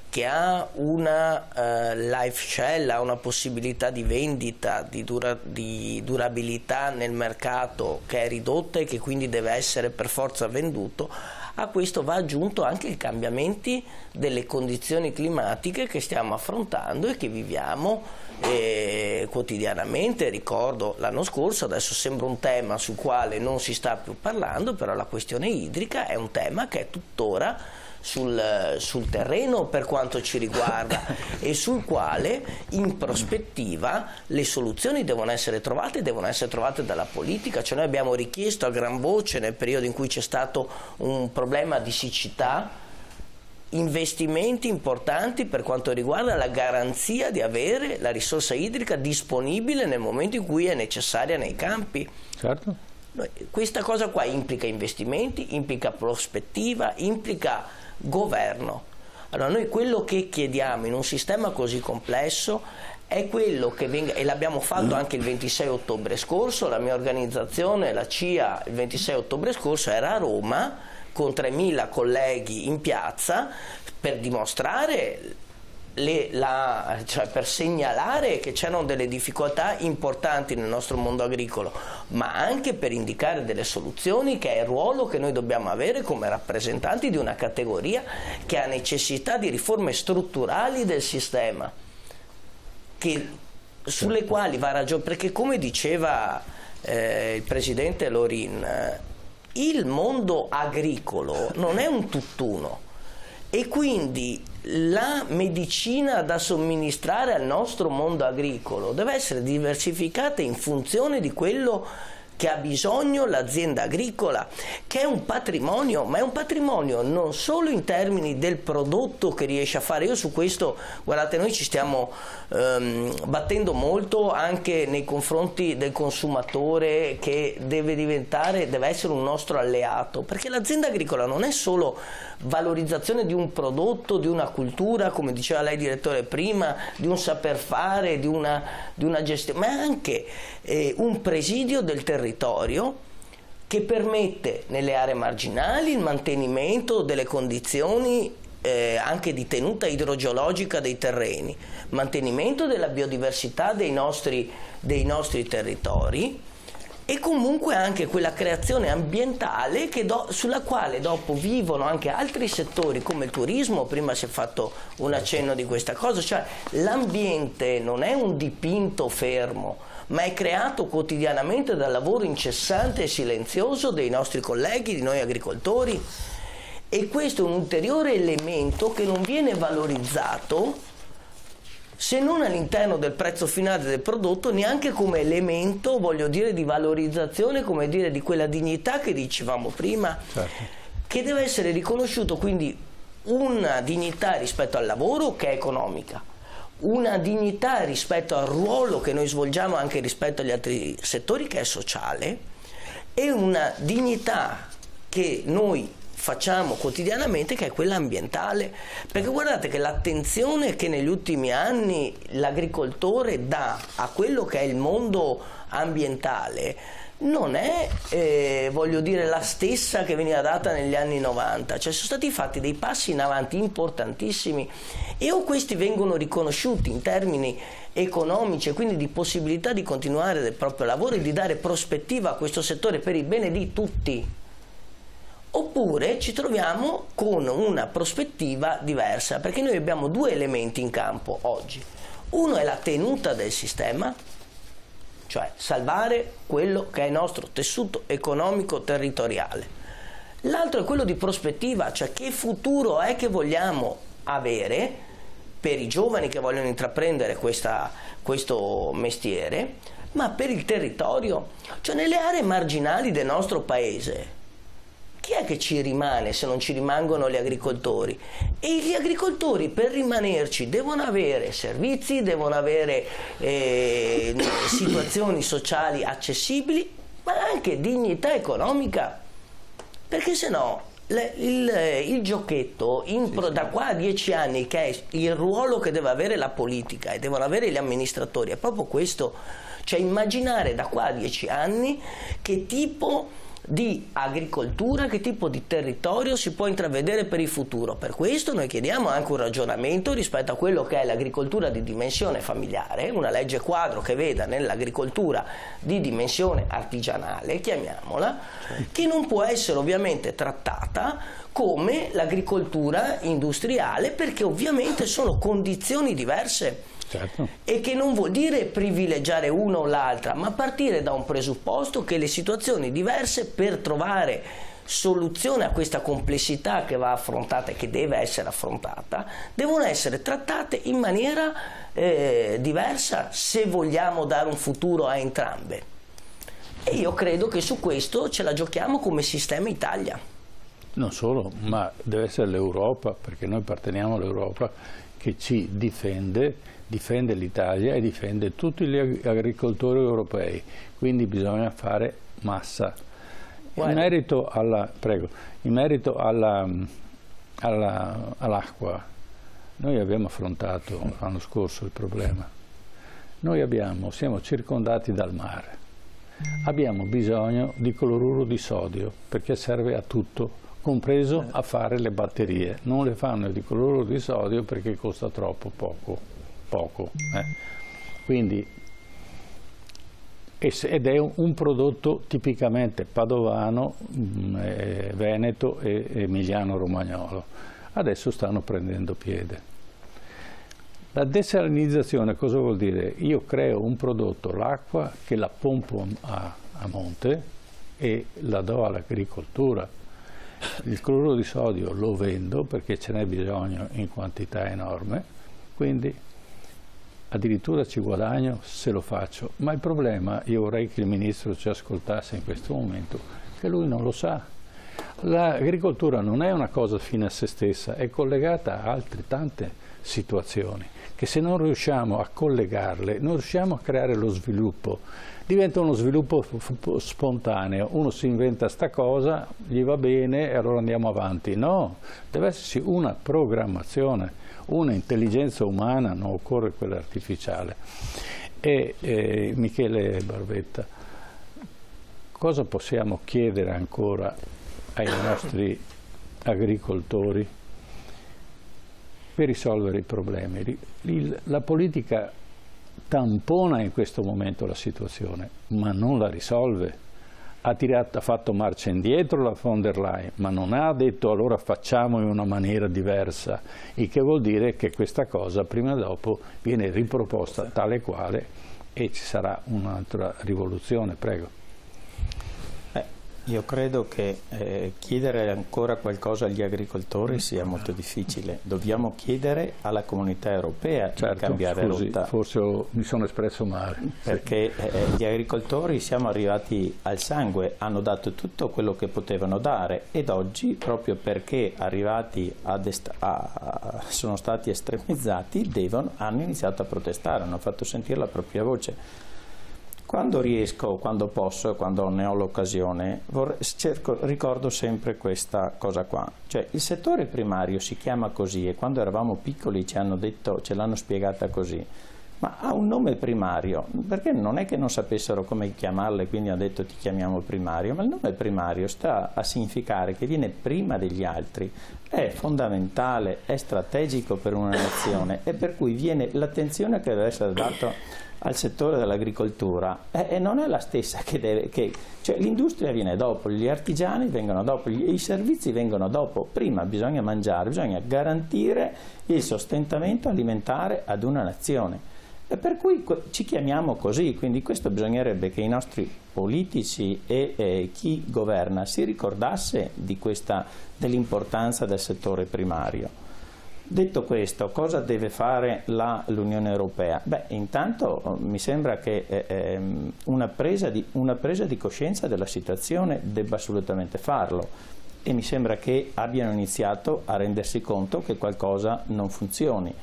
che ha una life shell, ha una possibilità di vendita, di durabilità nel mercato che è ridotta e che quindi deve essere per forza venduto. A questo va aggiunto anche i cambiamenti delle condizioni climatiche che stiamo affrontando e che viviamo quotidianamente. Ricordo l'anno scorso, adesso sembra un tema sul quale non si sta più parlando, però la questione idrica è un tema che è tuttora sul terreno per quanto ci riguarda e sul quale in prospettiva le soluzioni devono essere trovate dalla politica. Cioè noi abbiamo richiesto a gran voce nel periodo in cui c'è stato un problema di siccità investimenti importanti per quanto riguarda la garanzia di avere la risorsa idrica disponibile nel momento in cui è necessaria nei campi. Certo. Questa cosa qua implica investimenti, implica prospettiva, implica governo. Allora noi quello che chiediamo in un sistema così complesso è quello che venga, e l'abbiamo fatto anche il 26 ottobre scorso, la mia organizzazione, la CIA, il 26 ottobre scorso era a Roma con 3.000 colleghi in piazza per dimostrare cioè per segnalare che c'erano delle difficoltà importanti nel nostro mondo agricolo, ma anche per indicare delle soluzioni, che è il ruolo che noi dobbiamo avere come rappresentanti di una categoria che ha necessità di riforme strutturali del sistema, sulle quali va ragione, perché come diceva il presidente Lorin, il mondo agricolo non è un tutt'uno e quindi la medicina da somministrare al nostro mondo agricolo deve essere diversificata in funzione di quello che ha bisogno l'azienda agricola, che è un patrimonio, ma è un patrimonio non solo in termini del prodotto che riesce a fare. Io su questo, guardate, noi ci stiamo battendo molto anche nei confronti del consumatore, che deve essere un nostro alleato, perché l'azienda agricola non è solo valorizzazione di un prodotto, di una cultura, come diceva lei direttore prima, di un saper fare, di una gestione, ma è anche un presidio del territorio che permette nelle aree marginali il mantenimento delle condizioni anche di tenuta idrogeologica dei terreni, mantenimento della biodiversità dei nostri territori e comunque anche quella creazione ambientale sulla quale dopo vivono anche altri settori come il turismo. Prima si è fatto un accenno di questa cosa, cioè l'ambiente non è un dipinto fermo, ma è creato quotidianamente dal lavoro incessante e silenzioso dei nostri colleghi, di noi agricoltori, e questo è un ulteriore elemento che non viene valorizzato se non all'interno del prezzo finale del prodotto, neanche come elemento, voglio dire, di valorizzazione, come dire, di quella dignità che dicevamo prima, certo, che deve essere riconosciuto, quindi una dignità rispetto al lavoro che è economica, una dignità rispetto al ruolo che noi svolgiamo anche rispetto agli altri settori che è sociale, e una dignità che noi facciamo quotidianamente che è quella ambientale, perché guardate che l'attenzione che negli ultimi anni l'agricoltore dà a quello che è il mondo ambientale non è voglio dire la stessa che veniva data negli anni 90, cioè sono stati fatti dei passi in avanti importantissimi e o questi vengono riconosciuti in termini economici e quindi di possibilità di continuare il proprio lavoro e di dare prospettiva a questo settore per il bene di tutti, oppure ci troviamo con una prospettiva diversa, perché noi abbiamo due elementi in campo oggi. Uno è la tenuta del sistema, cioè salvare quello che è il nostro tessuto economico territoriale. L'altro è quello di prospettiva, cioè che futuro è che vogliamo avere per i giovani che vogliono intraprendere questo mestiere, ma per il territorio, cioè nelle aree marginali del nostro paese. Chi è che ci rimane se non ci rimangono gli agricoltori? E gli agricoltori per rimanerci devono avere servizi, devono avere situazioni sociali accessibili, ma anche dignità economica, perché se no il giochetto da qua a 10 anni, che è il ruolo che deve avere la politica e devono avere gli amministratori, è proprio questo, cioè immaginare da qua a 10 anni che tipo di agricoltura, che tipo di territorio si può intravedere per il futuro. Per questo noi chiediamo anche un ragionamento rispetto a quello che è l'agricoltura di dimensione familiare, una legge quadro che veda nell'agricoltura di dimensione artigianale, chiamiamola, che non può essere ovviamente trattata come l'agricoltura industriale, perché ovviamente sono condizioni diverse. Certo. E che non vuol dire privilegiare una o l'altra, ma partire da un presupposto che le situazioni diverse, per trovare soluzione a questa complessità che va affrontata e che deve essere affrontata, devono essere trattate in maniera diversa se vogliamo dare un futuro a entrambe. E io credo che su questo ce la giochiamo come sistema Italia. Non solo, ma deve essere l'Europa, perché noi apparteniamo all'Europa, che ci difende l'Italia e difende tutti gli agricoltori europei, quindi bisogna fare massa. In merito all'acqua, noi abbiamo affrontato l'anno scorso il problema. Noi siamo circondati dal mare, abbiamo bisogno di cloruro di sodio perché serve a tutto, compreso a fare le batterie. Non le fanno di cloruro di sodio perché costa troppo poco. Quindi, ed è un prodotto tipicamente padovano, veneto e emiliano-romagnolo. Adesso stanno prendendo piede. La desalinizzazione cosa vuol dire? Io creo un prodotto, l'acqua, che la pompo a monte e la do all'agricoltura. Il cloruro di sodio lo vendo perché ce n'è bisogno in quantità enorme, quindi addirittura ci guadagno se lo faccio. Ma il problema, io vorrei che il Ministro ci ascoltasse in questo momento, che lui non lo sa. L'agricoltura non è una cosa fine a se stessa, è collegata a altre tante situazioni, che se non riusciamo a collegarle, non riusciamo a creare lo sviluppo. Diventa uno sviluppo spontaneo, uno si inventa sta cosa, gli va bene e allora andiamo avanti. No, deve esserci una programmazione, una intelligenza umana, non occorre quella artificiale. E Michele Barbetta, cosa possiamo chiedere ancora ai nostri agricoltori per risolvere i problemi? La politica tampona in questo momento la situazione, ma non la risolve. Ha fatto marcia indietro la von der Leyen, ma non ha detto allora facciamo in una maniera diversa, il che vuol dire che questa cosa prima o dopo viene riproposta tale quale e ci sarà un'altra rivoluzione. Prego. Io credo che chiedere ancora qualcosa agli agricoltori sia molto difficile. Dobbiamo chiedere alla comunità europea di cambiare rotta. Forse mi sono espresso male. Perché gli agricoltori siamo arrivati al sangue, hanno dato tutto quello che potevano dare ed oggi, proprio perché arrivati sono stati estremizzati, hanno iniziato a protestare, hanno fatto sentire la propria voce. Quando riesco, quando posso, quando ne ho l'occasione, ricordo sempre questa cosa qua. Cioè, il settore primario si chiama così e quando eravamo piccoli ce l'hanno spiegata così, ma ha un nome primario, perché non è che non sapessero come chiamarlo e quindi hanno detto ti chiamiamo primario, ma il nome primario sta a significare che viene prima degli altri, è fondamentale, è strategico per una nazione e per cui viene l'attenzione che deve essere data al settore dell'agricoltura e non è la stessa cioè l'industria viene dopo, gli artigiani vengono dopo, i servizi vengono dopo, prima bisogna mangiare, bisogna garantire il sostentamento alimentare ad una nazione e per cui ci chiamiamo così, quindi questo bisognerebbe che i nostri politici e chi governa si ricordasse dell'importanza del settore primario. Detto questo, cosa deve fare l'Unione Europea? Beh, intanto mi sembra che una presa di coscienza della situazione debba assolutamente farlo e mi sembra che abbiano iniziato a rendersi conto che qualcosa non funzioni.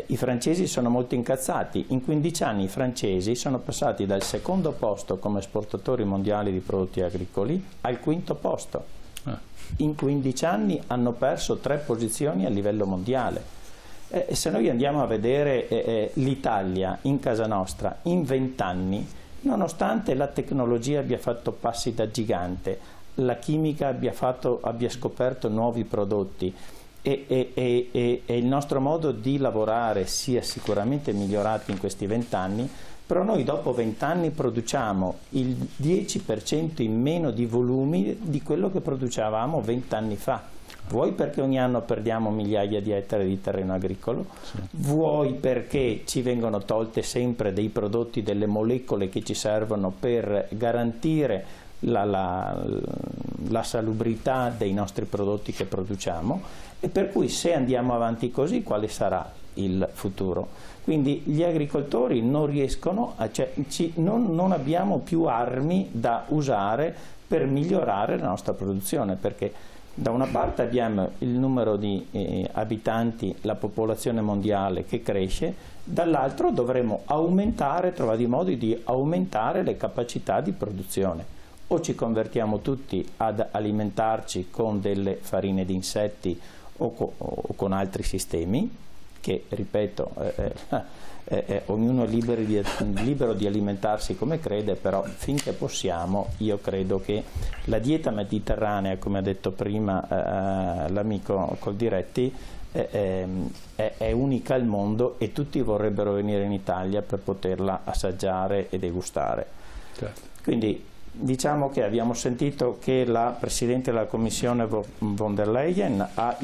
I francesi sono molto incazzati. In 15 anni i francesi sono passati dal secondo posto come esportatori mondiali di prodotti agricoli al quinto posto. In 15 anni hanno perso 3 posizioni a livello mondiale. Se noi andiamo a vedere l'Italia in casa nostra in 20 anni, nonostante la tecnologia abbia fatto passi da gigante, la chimica abbia scoperto nuovi prodotti e il nostro modo di lavorare sia sicuramente migliorato in questi 20 anni, però noi dopo 20 anni produciamo il 10% in meno di volumi di quello che producevamo 20 anni fa. Vuoi perché ogni anno perdiamo migliaia di ettari di terreno agricolo, vuoi perché ci vengono tolte sempre dei prodotti, delle molecole che ci servono per garantire la salubrità dei nostri prodotti che produciamo e per cui se andiamo avanti così quale sarà il futuro? Quindi gli agricoltori non riescono, non abbiamo più armi da usare per migliorare la nostra produzione, perché da una parte abbiamo il numero di abitanti, la popolazione mondiale che cresce, dall'altro dovremo trovare i modi di aumentare le capacità di produzione. O ci convertiamo tutti ad alimentarci con delle farine di insetti o con altri sistemi, che ripeto ognuno è libero di alimentarsi come crede, però finché possiamo io credo che la dieta mediterranea, come ha detto prima l'amico Coldiretti, è unica al mondo e tutti vorrebbero venire in Italia per poterla assaggiare e degustare. Certo. Quindi diciamo che abbiamo sentito che la Presidente della Commissione von der Leyen ha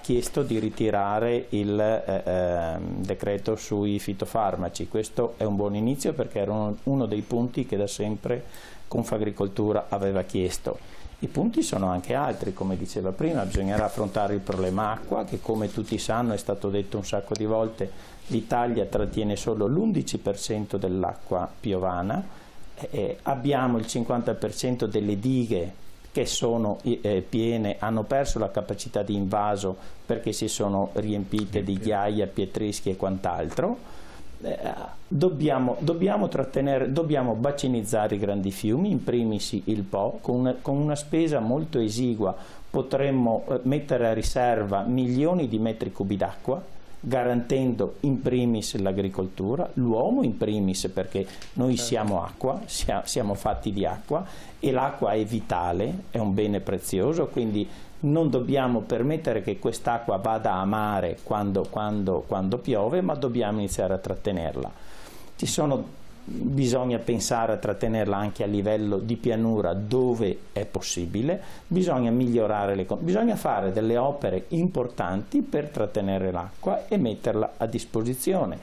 chiesto di ritirare il decreto sui fitofarmaci. Questo è un buon inizio perché era uno dei punti che da sempre Confagricoltura aveva chiesto. I punti sono anche altri, come diceva prima, bisognerà affrontare il problema acqua, che come tutti sanno, è stato detto un sacco di volte, l'Italia trattiene solo l'11% dell'acqua piovana. Abbiamo il 50% delle dighe che sono piene, hanno perso la capacità di invaso perché si sono riempite di ghiaia, pietrischi e quant'altro. Dobbiamo bacinizzare i grandi fiumi, in primis il Po, con una spesa molto esigua potremmo mettere a riserva milioni di metri cubi d'acqua, garantendo in primis l'agricoltura, l'uomo in primis, perché noi siamo acqua, siamo fatti di acqua e l'acqua è vitale, è un bene prezioso, quindi non dobbiamo permettere che quest'acqua vada a mare quando piove, ma dobbiamo iniziare a trattenerla. Bisogna pensare a trattenerla anche a livello di pianura dove è possibile, bisogna migliorare bisogna fare delle opere importanti per trattenere l'acqua e metterla a disposizione.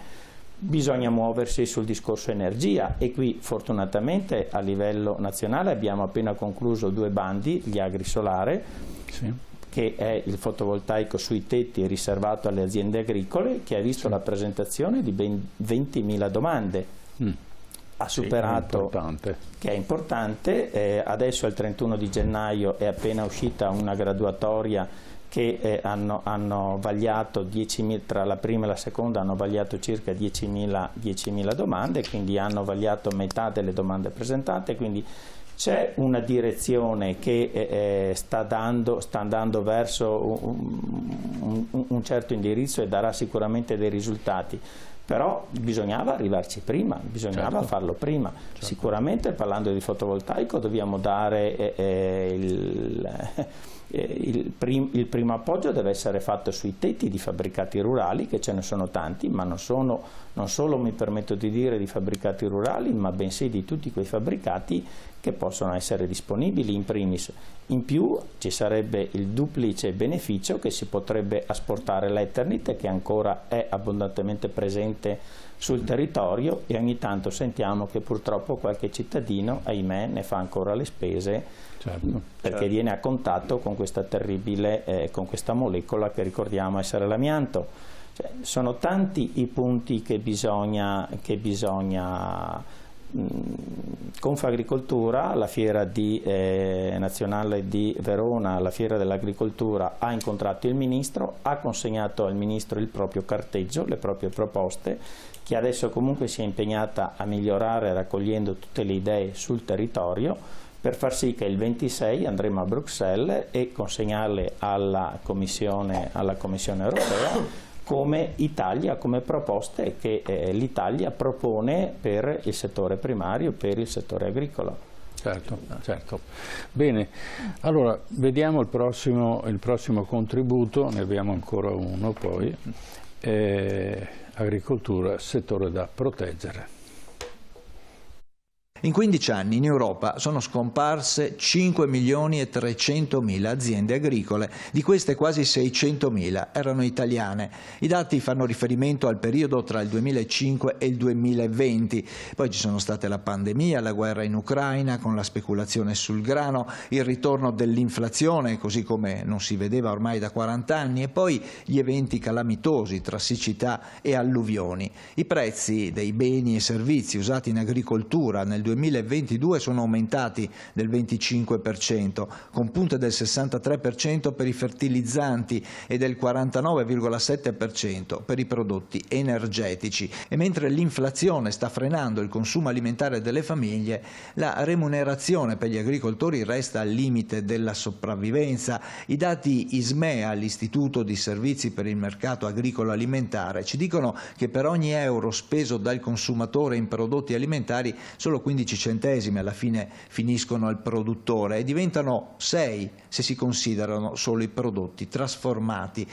Bisogna muoversi sul discorso energia e qui fortunatamente a livello nazionale abbiamo appena concluso 2 bandi, gli agrisolare, che è il fotovoltaico sui tetti riservato alle aziende agricole, che ha visto la presentazione di ben 20.000 domande. Ha superato, che è importante, adesso al 31 di gennaio è appena uscita una graduatoria che hanno vagliato 10.000, tra la prima e la seconda hanno vagliato circa 10.000 domande, quindi hanno vagliato metà delle domande presentate, quindi C'è una direzione che sta andando verso un certo indirizzo e darà sicuramente dei risultati, però bisognava arrivarci prima, bisognava farlo prima. Sicuramente, parlando di fotovoltaico, dobbiamo dare il primo appoggio deve essere fatto sui tetti di fabbricati rurali, che ce ne sono tanti, ma non solo, mi permetto di dire, di fabbricati rurali, ma bensì di tutti quei fabbricati che possono essere disponibili in primis. In più ci sarebbe il duplice beneficio che si potrebbe asportare l'Eternit, che ancora è abbondantemente presente sul territorio, e ogni tanto sentiamo che purtroppo qualche cittadino, ahimè, ne fa ancora le spese, perché viene a contatto con questa terribile, con questa molecola che ricordiamo essere l'amianto. Cioè, sono tanti i punti che bisogna Confagricoltura, la fiera nazionale di Verona, la fiera dell'agricoltura, ha incontrato il Ministro, ha consegnato al Ministro il proprio carteggio, le proprie proposte, che adesso comunque si è impegnata a migliorare raccogliendo tutte le idee sul territorio, per far sì che il 26 andremo a Bruxelles e consegnarle alla Commissione europea come Italia, come proposte che l'Italia propone per il settore primario, per il settore agricolo. Certo, certo. Bene, allora vediamo il prossimo contributo, ne abbiamo ancora uno poi, agricoltura, settore da proteggere. In 15 anni in Europa sono scomparse 5.300.000 aziende agricole, di queste quasi 600.000 erano italiane. I dati fanno riferimento al periodo tra il 2005 e il 2020, poi ci sono state la pandemia, la guerra in Ucraina con la speculazione sul grano, il ritorno dell'inflazione così come non si vedeva ormai da 40 anni e poi gli eventi calamitosi tra siccità e alluvioni. I prezzi dei beni e servizi usati in agricoltura nel 2022 sono aumentati del 25%, con punte del 63% per i fertilizzanti e del 49,7% per i prodotti energetici. E mentre l'inflazione sta frenando il consumo alimentare delle famiglie, la remunerazione per gli agricoltori resta al limite della sopravvivenza. I dati ISMEA, l'Istituto di Servizi per il Mercato Agricolo Alimentare, ci dicono che per ogni euro speso dal consumatore in prodotti alimentari solo 15 centesimi alla fine finiscono al produttore e diventano 6 se si considerano solo i prodotti trasformati.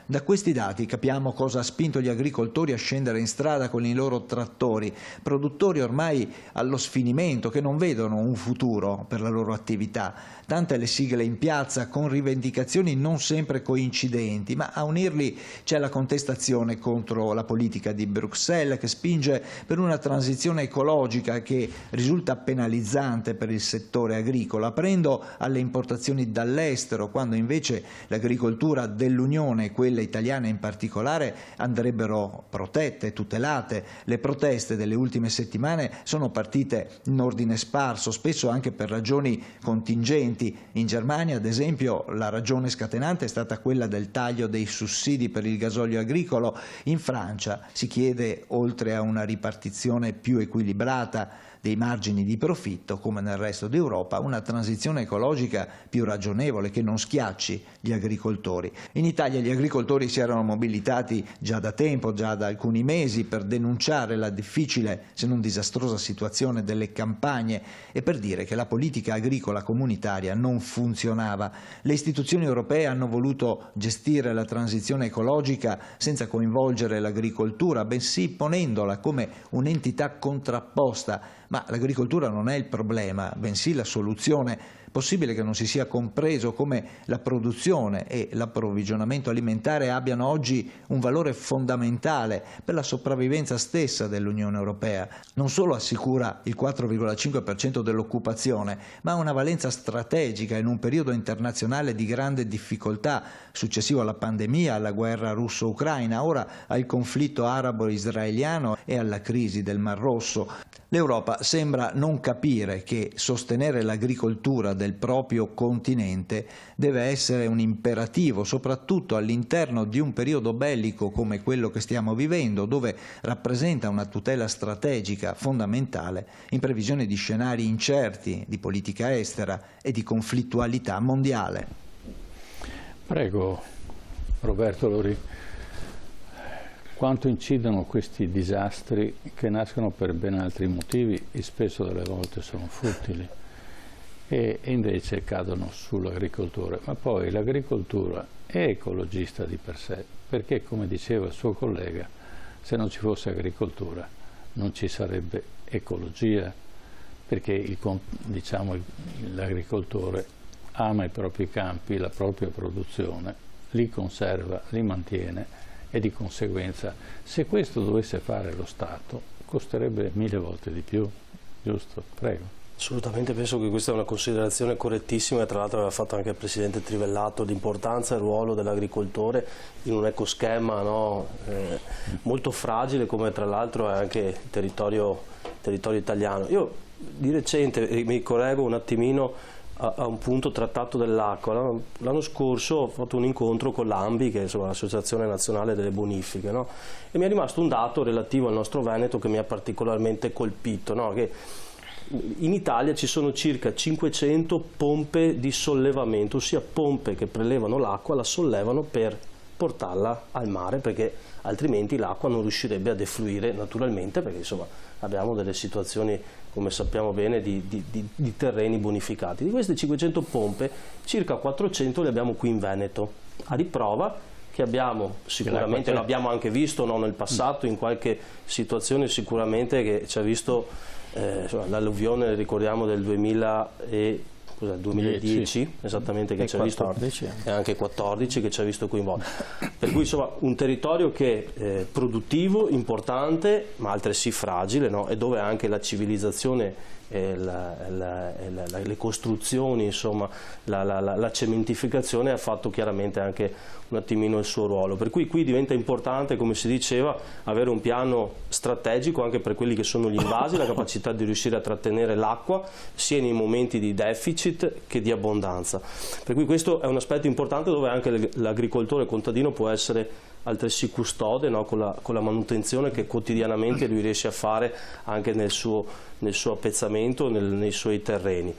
Da questi dati capiamo cosa ha spinto gli agricoltori a scendere in strada con i loro trattori, produttori ormai allo sfinimento che non vedono un futuro per la loro attività. Tante le sigle in piazza con rivendicazioni non sempre coincidenti, ma a unirli c'è la contestazione contro la politica di Bruxelles che spinge per una transizione ecologica che risulta penalizzante per il settore agricolo, aprendo alle importazioni dall'estero, quando invece l'agricoltura dell'Unione e quella italiana in particolare andrebbero protette, tutelate. Le proteste delle ultime settimane sono partite in ordine sparso, spesso anche per ragioni contingenti. In Germania, ad esempio, la ragione scatenante è stata quella del taglio dei sussidi per il gasolio agricolo. In Francia si chiede, oltre a una ripartizione più equilibrata dei margini di profitto, come nel resto d'Europa, una transizione ecologica più ragionevole che non schiacci gli agricoltori. In Italia gli agricoltori si erano mobilitati già da tempo, già da alcuni mesi, per denunciare la difficile, se non disastrosa situazione delle campagne e per dire che la politica agricola comunitaria non funzionava. Le istituzioni europee hanno voluto gestire la transizione ecologica senza coinvolgere l'agricoltura, bensì ponendola come un'entità contrapposta. Ma l'agricoltura non è il problema, bensì la soluzione. Possibile che non si sia compreso come la produzione e l'approvvigionamento alimentare abbiano oggi un valore fondamentale per la sopravvivenza stessa dell'Unione Europea. Non solo assicura il 4,5% dell'occupazione, ma ha una valenza strategica in un periodo internazionale di grande difficoltà, successivo alla pandemia, alla guerra russo-ucraina, ora al conflitto arabo-israeliano e alla crisi del Mar Rosso. L'Europa sembra non capire che sostenere l'agricoltura del proprio continente deve essere un imperativo, soprattutto all'interno di un periodo bellico come quello che stiamo vivendo, dove rappresenta una tutela strategica fondamentale in previsione di scenari incerti di politica estera e di conflittualità mondiale. Prego, Roberto Lori. Quanto incidono questi disastri che nascono per ben altri motivi e spesso delle volte sono futili e invece cadono sull'agricoltore, ma poi l'agricoltura è ecologista di per sé, perché come diceva il suo collega, se non ci fosse agricoltura non ci sarebbe ecologia, perché l'agricoltore ama i propri campi, la propria produzione, li conserva, li mantiene, e di conseguenza se questo dovesse fare lo Stato costerebbe 1000 volte di più, giusto? Prego. Assolutamente, penso che questa è una considerazione correttissima e tra l'altro aveva fatto anche il Presidente Trivellato, l'importanza e il ruolo dell'agricoltore in un ecoschema molto fragile come tra l'altro è anche il territorio italiano. Io di recente mi collego un attimino a un punto trattato dell'acqua. L'anno scorso ho fatto un incontro con l'ANBI, che è l'Associazione Nazionale delle Bonifiche, no? E mi è rimasto un dato relativo al nostro Veneto che mi ha particolarmente colpito, no? Che in Italia ci sono circa 500 pompe di sollevamento, ossia pompe che prelevano l'acqua, la sollevano per portarla al mare, perché altrimenti l'acqua non riuscirebbe a defluire naturalmente, perché insomma abbiamo delle situazioni, come sappiamo bene, di terreni bonificati. Di queste 500 pompe, circa 400 le abbiamo qui in Veneto, a riprova che abbiamo sicuramente, lo abbiamo anche visto nel passato, in qualche situazione sicuramente che ci ha visto l'alluvione, ricordiamo, del 2010 esattamente, che ci ha visto, e anche 14 che ci ha visto coinvolto. Per cui insomma un territorio che è produttivo, importante, ma altresì fragile, no? E dove anche la civilizzazione, le costruzioni, insomma la cementificazione ha fatto chiaramente anche un attimino il suo ruolo. Per cui qui diventa importante, come si diceva, avere un piano strategico anche per quelli che sono gli invasi, la capacità di riuscire a trattenere l'acqua sia nei momenti di deficit che di abbondanza. Per cui questo è un aspetto importante dove anche l'agricoltore contadino può essere altresì custode, no? con la manutenzione che quotidianamente lui riesce a fare anche nel suo appezzamento, nei suoi terreni.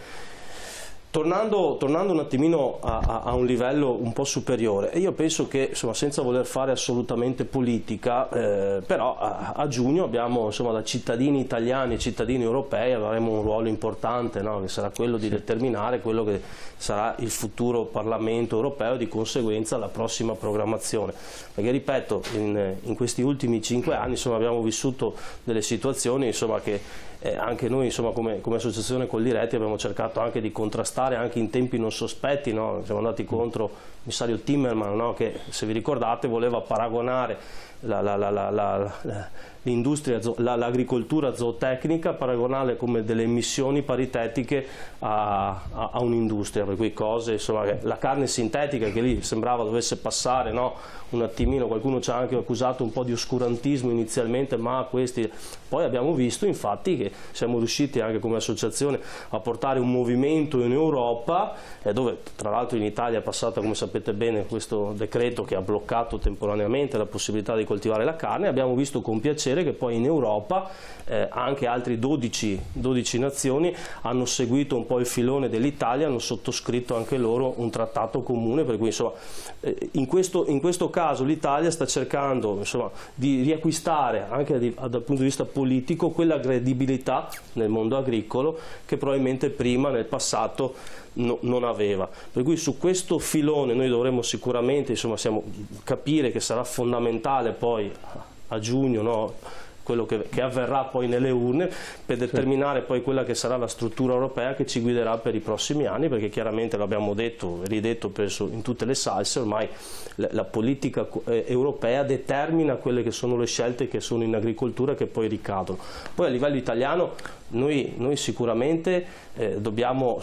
Tornando un attimino a un livello un po' superiore, io penso che insomma, senza voler fare assolutamente politica, però a giugno abbiamo, insomma, da cittadini italiani e cittadini europei avremo un ruolo importante, no? Che sarà quello di determinare quello che sarà il futuro Parlamento europeo e di conseguenza la prossima programmazione. Perché ripeto, in questi ultimi 5 anni insomma, abbiamo vissuto delle situazioni insomma, che anche noi insomma, come associazione Coldiretti abbiamo cercato anche di contrastare anche in tempi non sospetti, no? Siamo andati contro il commissario Timmermans, no? Che se vi ricordate voleva paragonare l'agricoltura zootecnica, paragonare come delle emissioni paritetiche a un'industria, per cui cose, insomma, la carne sintetica che lì sembrava dovesse passare, no? Un attimino, qualcuno ci ha anche accusato un po' di oscurantismo inizialmente, ma poi abbiamo visto infatti che siamo riusciti anche come associazione a portare un movimento in Europa, dove tra l'altro in Italia è passata, come sapete bene, questo decreto che ha bloccato temporaneamente la possibilità di coltivare la carne. Abbiamo visto con piacere che poi in Europa anche altri 12 nazioni hanno seguito un po' il filone dell'Italia, hanno sottoscritto anche loro un trattato comune, per cui insomma, in questo caso l'Italia sta cercando insomma, di riacquistare anche dal punto di vista politico quella credibilità nel mondo agricolo che probabilmente prima nel passato non aveva. Per cui su questo filone noi dovremo sicuramente insomma, capire che sarà fondamentale poi a giugno, no? Quello che avverrà poi nelle urne per determinare poi quella che sarà la struttura europea che ci guiderà per i prossimi anni, perché chiaramente l'abbiamo detto e ridetto penso in tutte le salse, ormai la politica europea determina quelle che sono le scelte che sono in agricoltura che poi ricadono. Poi a livello italiano Noi sicuramente dobbiamo,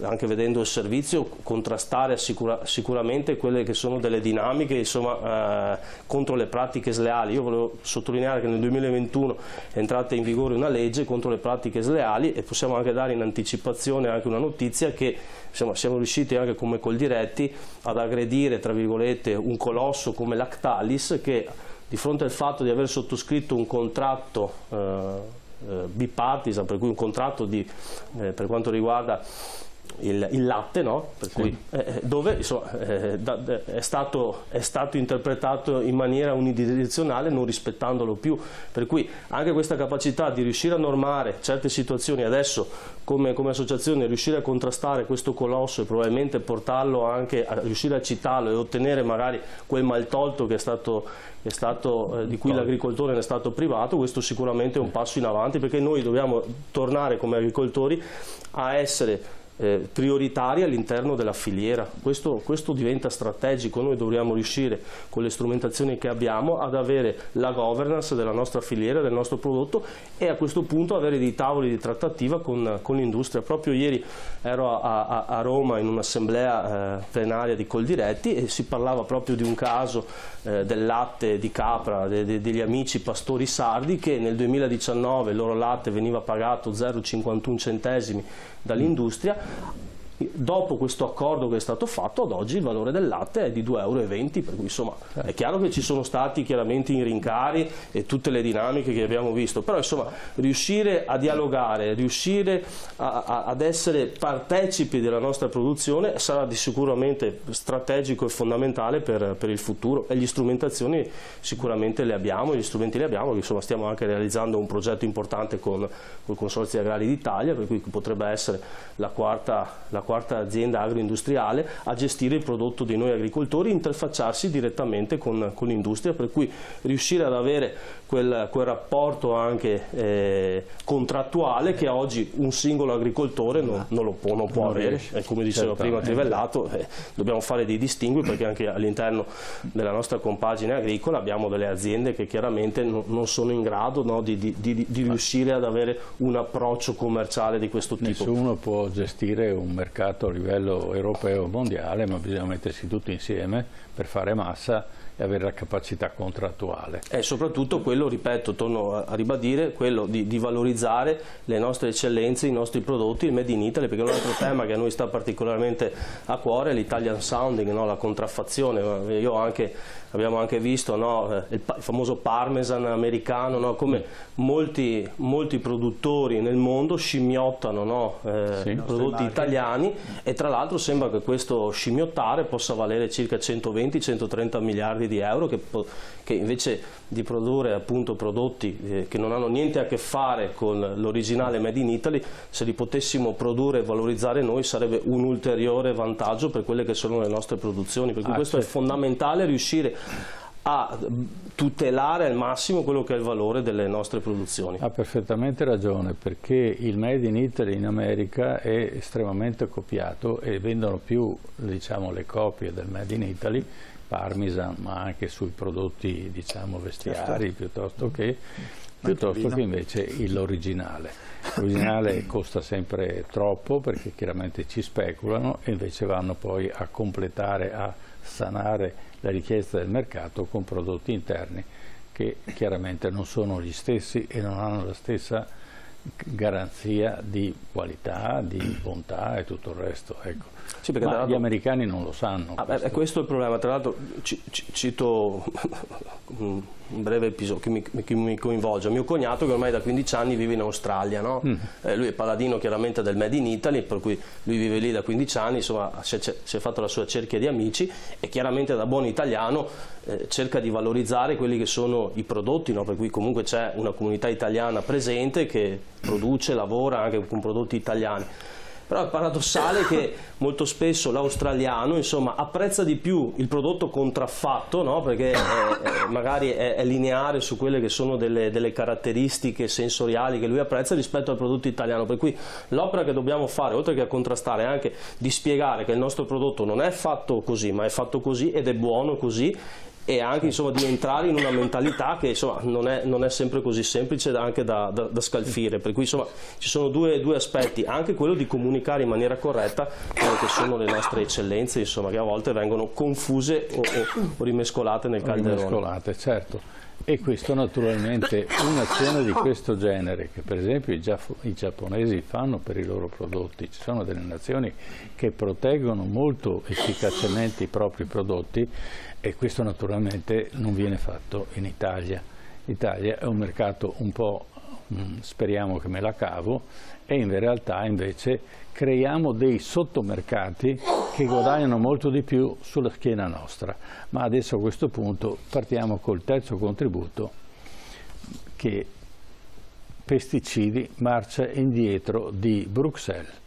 anche vedendo il servizio, contrastare sicuramente quelle che sono delle dinamiche, insomma, contro le pratiche sleali. Io volevo sottolineare che nel 2021 è entrata in vigore una legge contro le pratiche sleali, e possiamo anche dare in anticipazione anche una notizia che, insomma, siamo riusciti anche come Coldiretti ad aggredire, tra virgolette, un colosso come Lactalis, che di fronte al fatto di aver sottoscritto un contratto bipartisan, per cui un contratto per quanto riguarda il latte, no? Per cui, dove insomma, è stato interpretato in maniera unidirezionale, non rispettandolo più, per cui anche questa capacità di riuscire a normare certe situazioni adesso come associazione, riuscire a contrastare questo colosso e probabilmente portarlo anche a riuscire a citarlo e ottenere magari quel maltolto che è stato di cui l'agricoltore ne è stato privato, questo sicuramente è un passo in avanti, perché noi dobbiamo tornare come agricoltori a essere prioritari all'interno della filiera. Questo diventa strategico. Noi dovremmo riuscire, con le strumentazioni che abbiamo, ad avere la governance della nostra filiera, del nostro prodotto, e a questo punto avere dei tavoli di trattativa con l'industria. Proprio ieri ero a Roma in un'assemblea plenaria di Coldiretti e si parlava proprio di un caso del latte di capra degli amici pastori sardi, che nel 2019 il loro latte veniva pagato 0,51 centesimi dall'industria. Dopo questo accordo che è stato fatto, ad oggi il valore del latte è di 2,20 euro, per cui insomma è chiaro che ci sono stati chiaramente i rincari e tutte le dinamiche che abbiamo visto, però insomma riuscire a dialogare, riuscire ad essere partecipi della nostra produzione sarà sicuramente strategico e fondamentale per il futuro, e gli strumentazioni sicuramente le abbiamo, gli strumenti li abbiamo, perché insomma stiamo anche realizzando un progetto importante con il Consorzio Agrari d'Italia, per cui potrebbe essere la quarta azienda agroindustriale a gestire il prodotto di noi agricoltori, interfacciarsi direttamente con l'industria, per cui riuscire ad avere quel rapporto anche contrattuale che oggi un singolo agricoltore non può avere. E come diceva prima Trivellato, dobbiamo fare dei distingui, perché anche all'interno della nostra compagine agricola abbiamo delle aziende che chiaramente non sono in grado, no, di riuscire ad avere un approccio commerciale di questo tipo. Nessuno può gestire un mercato a livello europeo o mondiale, ma bisogna mettersi tutti insieme per fare massa e avere la capacità contrattuale. E soprattutto quello, ripeto, torno a ribadire, quello di valorizzare le nostre eccellenze, i nostri prodotti, il Made in Italy, perché un altro tema che a noi sta particolarmente a cuore è l'Italian sounding, no? La contraffazione. Abbiamo anche visto, no? Il famoso parmesan americano, no? Come molti produttori nel mondo scimmiottano, no? Prodotti italiani, e tra l'altro sembra che questo scimmiottare possa valere circa 120-130 miliardi di euro, che invece di produrre appunto prodotti che non hanno niente a che fare con l'originale Made in Italy, se li potessimo produrre e valorizzare noi sarebbe un ulteriore vantaggio per quelle che sono le nostre produzioni, per cui questo è fondamentale, riuscire a tutelare al massimo quello che è il valore delle nostre produzioni. Ha perfettamente ragione, perché il Made in Italy in America è estremamente copiato e vendono più, diciamo, le copie del Made in Italy, Parmesan, ma anche sui prodotti, diciamo, vestiari, piuttosto che invece l'originale. L'originale costa sempre troppo, perché chiaramente ci speculano, e invece vanno poi a completare, a sanare la richiesta del mercato con prodotti interni che chiaramente non sono gli stessi e non hanno la stessa garanzia di qualità, di bontà e tutto il resto. Ecco. Sì, ma gli americani non lo sanno. Questo è il problema. Tra l'altro cito un breve episodio che mi coinvolge. Mio cognato, che ormai da 15 anni vive in Australia, no? Lui è paladino chiaramente del Made in Italy, per cui lui vive lì da 15 anni, insomma si è fatto la sua cerchia di amici, e chiaramente da buon italiano cerca di valorizzare quelli che sono i prodotti, no? Per cui comunque c'è una comunità italiana presente che produce, lavora anche con prodotti italiani. Però è paradossale che molto spesso l'australiano, insomma, apprezza di più il prodotto contraffatto, no? Perché magari è lineare su quelle che sono delle caratteristiche sensoriali che lui apprezza, rispetto al prodotto italiano. Per cui l'opera che dobbiamo fare, oltre che a contrastare, è anche di spiegare che il nostro prodotto non è fatto così, ma è fatto così ed è buono così, e anche insomma di entrare in una mentalità che insomma non è sempre così semplice anche da scalfire, per cui insomma ci sono due aspetti, anche quello di comunicare in maniera corretta quelle che sono le nostre eccellenze, insomma, che a volte vengono confuse o rimescolate nel calderone. Rimescolate, certo. E questo naturalmente, un'azione di questo genere che per esempio i giapponesi fanno per i loro prodotti, ci sono delle nazioni che proteggono molto efficacemente i propri prodotti, e questo naturalmente non viene fatto in Italia. L'Italia è un mercato un po', speriamo che me la cavo, e in realtà invece creiamo dei sottomercati che guadagnano molto di più sulla schiena nostra. Ma adesso a questo punto partiamo col terzo contributo, che pesticidi, marcia indietro di Bruxelles.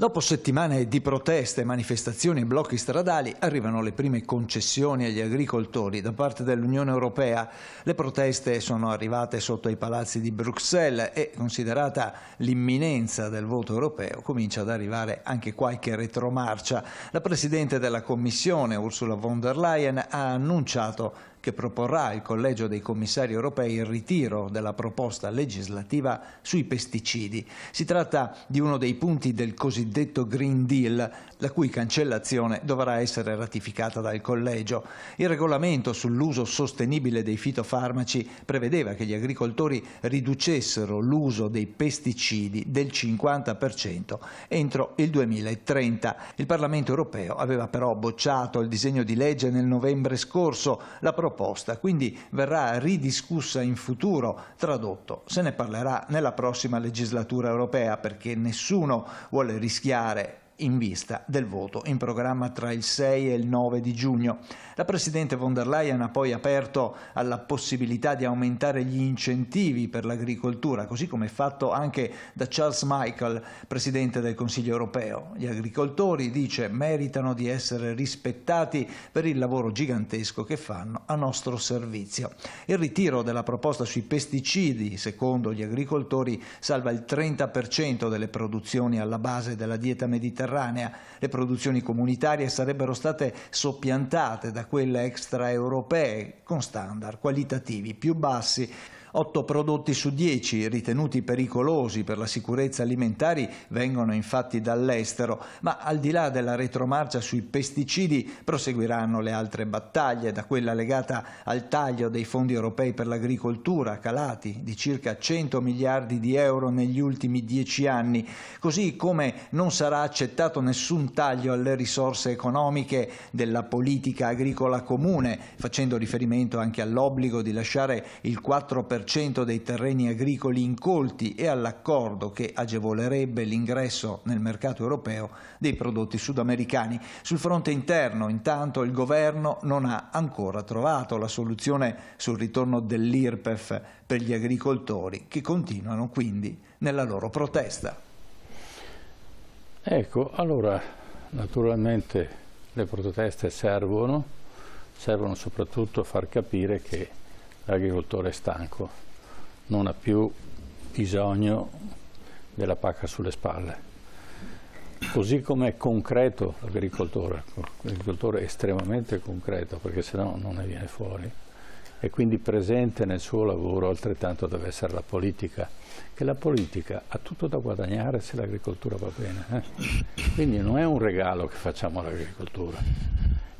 Dopo settimane di proteste, manifestazioni e blocchi stradali, arrivano le prime concessioni agli agricoltori da parte dell'Unione Europea. Le proteste sono arrivate sotto i palazzi di Bruxelles e, considerata l'imminenza del voto europeo, comincia ad arrivare anche qualche retromarcia. La Presidente della Commissione, Ursula von der Leyen, ha annunciato che proporrà al Collegio dei Commissari europei il ritiro della proposta legislativa sui pesticidi. Si tratta di uno dei punti del cosiddetto Green Deal, la cui cancellazione dovrà essere ratificata dal Collegio. Il regolamento sull'uso sostenibile dei fitofarmaci prevedeva che gli agricoltori riducessero l'uso dei pesticidi del 50% entro il 2030. Il Parlamento europeo aveva però bocciato il disegno di legge nel novembre scorso. La proposta quindi verrà ridiscussa in futuro. Tradotto, se ne parlerà nella prossima legislatura europea, perché nessuno vuole rischiare in vista del voto in programma tra il 6 e il 9 di giugno. La Presidente von der Leyen ha poi aperto alla possibilità di aumentare gli incentivi per l'agricoltura, così come fatto anche da Charles Michel, Presidente del Consiglio europeo. Gli agricoltori, dice, meritano di essere rispettati per il lavoro gigantesco che fanno a nostro servizio. Il ritiro della proposta sui pesticidi, secondo gli agricoltori, salva il 30% delle produzioni alla base della dieta mediterranea. Le produzioni comunitarie sarebbero state soppiantate da quelle extraeuropee con standard qualitativi più bassi. 8 prodotti su 10 ritenuti pericolosi per la sicurezza alimentare vengono infatti dall'estero, ma al di là della retromarcia sui pesticidi proseguiranno le altre battaglie, da quella legata al taglio dei fondi europei per l'agricoltura, calati di circa 100 miliardi di euro negli ultimi 10 anni, così come non sarà accettato nessun taglio alle risorse economiche della politica agricola comune, facendo riferimento anche all'obbligo di lasciare il 4% dei terreni agricoli incolti e all'accordo che agevolerebbe l'ingresso nel mercato europeo dei prodotti sudamericani. Sul fronte interno, intanto, il governo non ha ancora trovato la soluzione sul ritorno dell'IRPEF per gli agricoltori, che continuano quindi nella loro protesta. Ecco, allora naturalmente le proteste servono soprattutto a far capire che l'agricoltore è stanco, non ha più bisogno della pacca sulle spalle. Così come è concreto l'agricoltore è estremamente concreto, perché sennò non ne viene fuori, e quindi presente nel suo lavoro. Altrettanto deve essere la politica, che la politica ha tutto da guadagnare se l'agricoltura va bene. Quindi non è un regalo che facciamo all'agricoltura,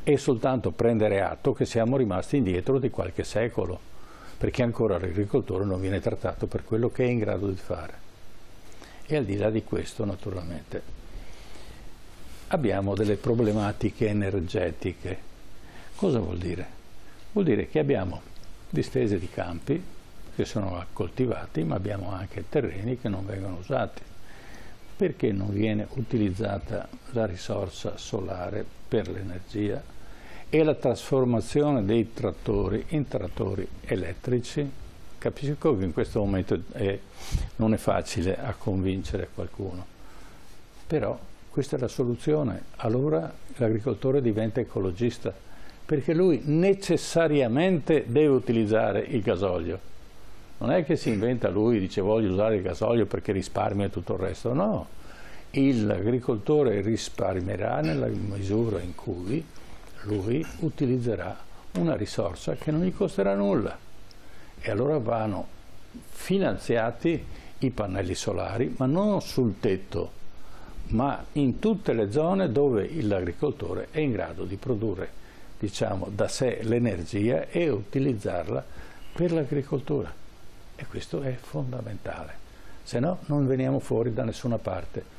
è soltanto prendere atto che siamo rimasti indietro di qualche secolo, perché ancora l'agricoltore non viene trattato per quello che è in grado di fare. E al di là di questo, naturalmente, abbiamo delle problematiche energetiche. Cosa vuol dire? Vuol dire che abbiamo distese di campi che sono coltivati, ma abbiamo anche terreni che non vengono usati. Perché non viene utilizzata la risorsa solare per l'energia e la trasformazione dei trattori in trattori elettrici? Capisco che in questo momento non è facile a convincere qualcuno, però questa è la soluzione. Allora l'agricoltore diventa ecologista, perché lui necessariamente deve utilizzare il gasolio. Non è che si inventa lui, dice voglio usare il gasolio perché risparmio e tutto il resto, no. L'agricoltore risparmierà nella misura in cui lui utilizzerà una risorsa che non gli costerà nulla e allora vanno finanziati i pannelli solari, ma non sul tetto, ma in tutte le zone dove l'agricoltore è in grado di produrre, diciamo, da sé l'energia e utilizzarla per l'agricoltura. E questo è fondamentale, se no non veniamo fuori da nessuna parte.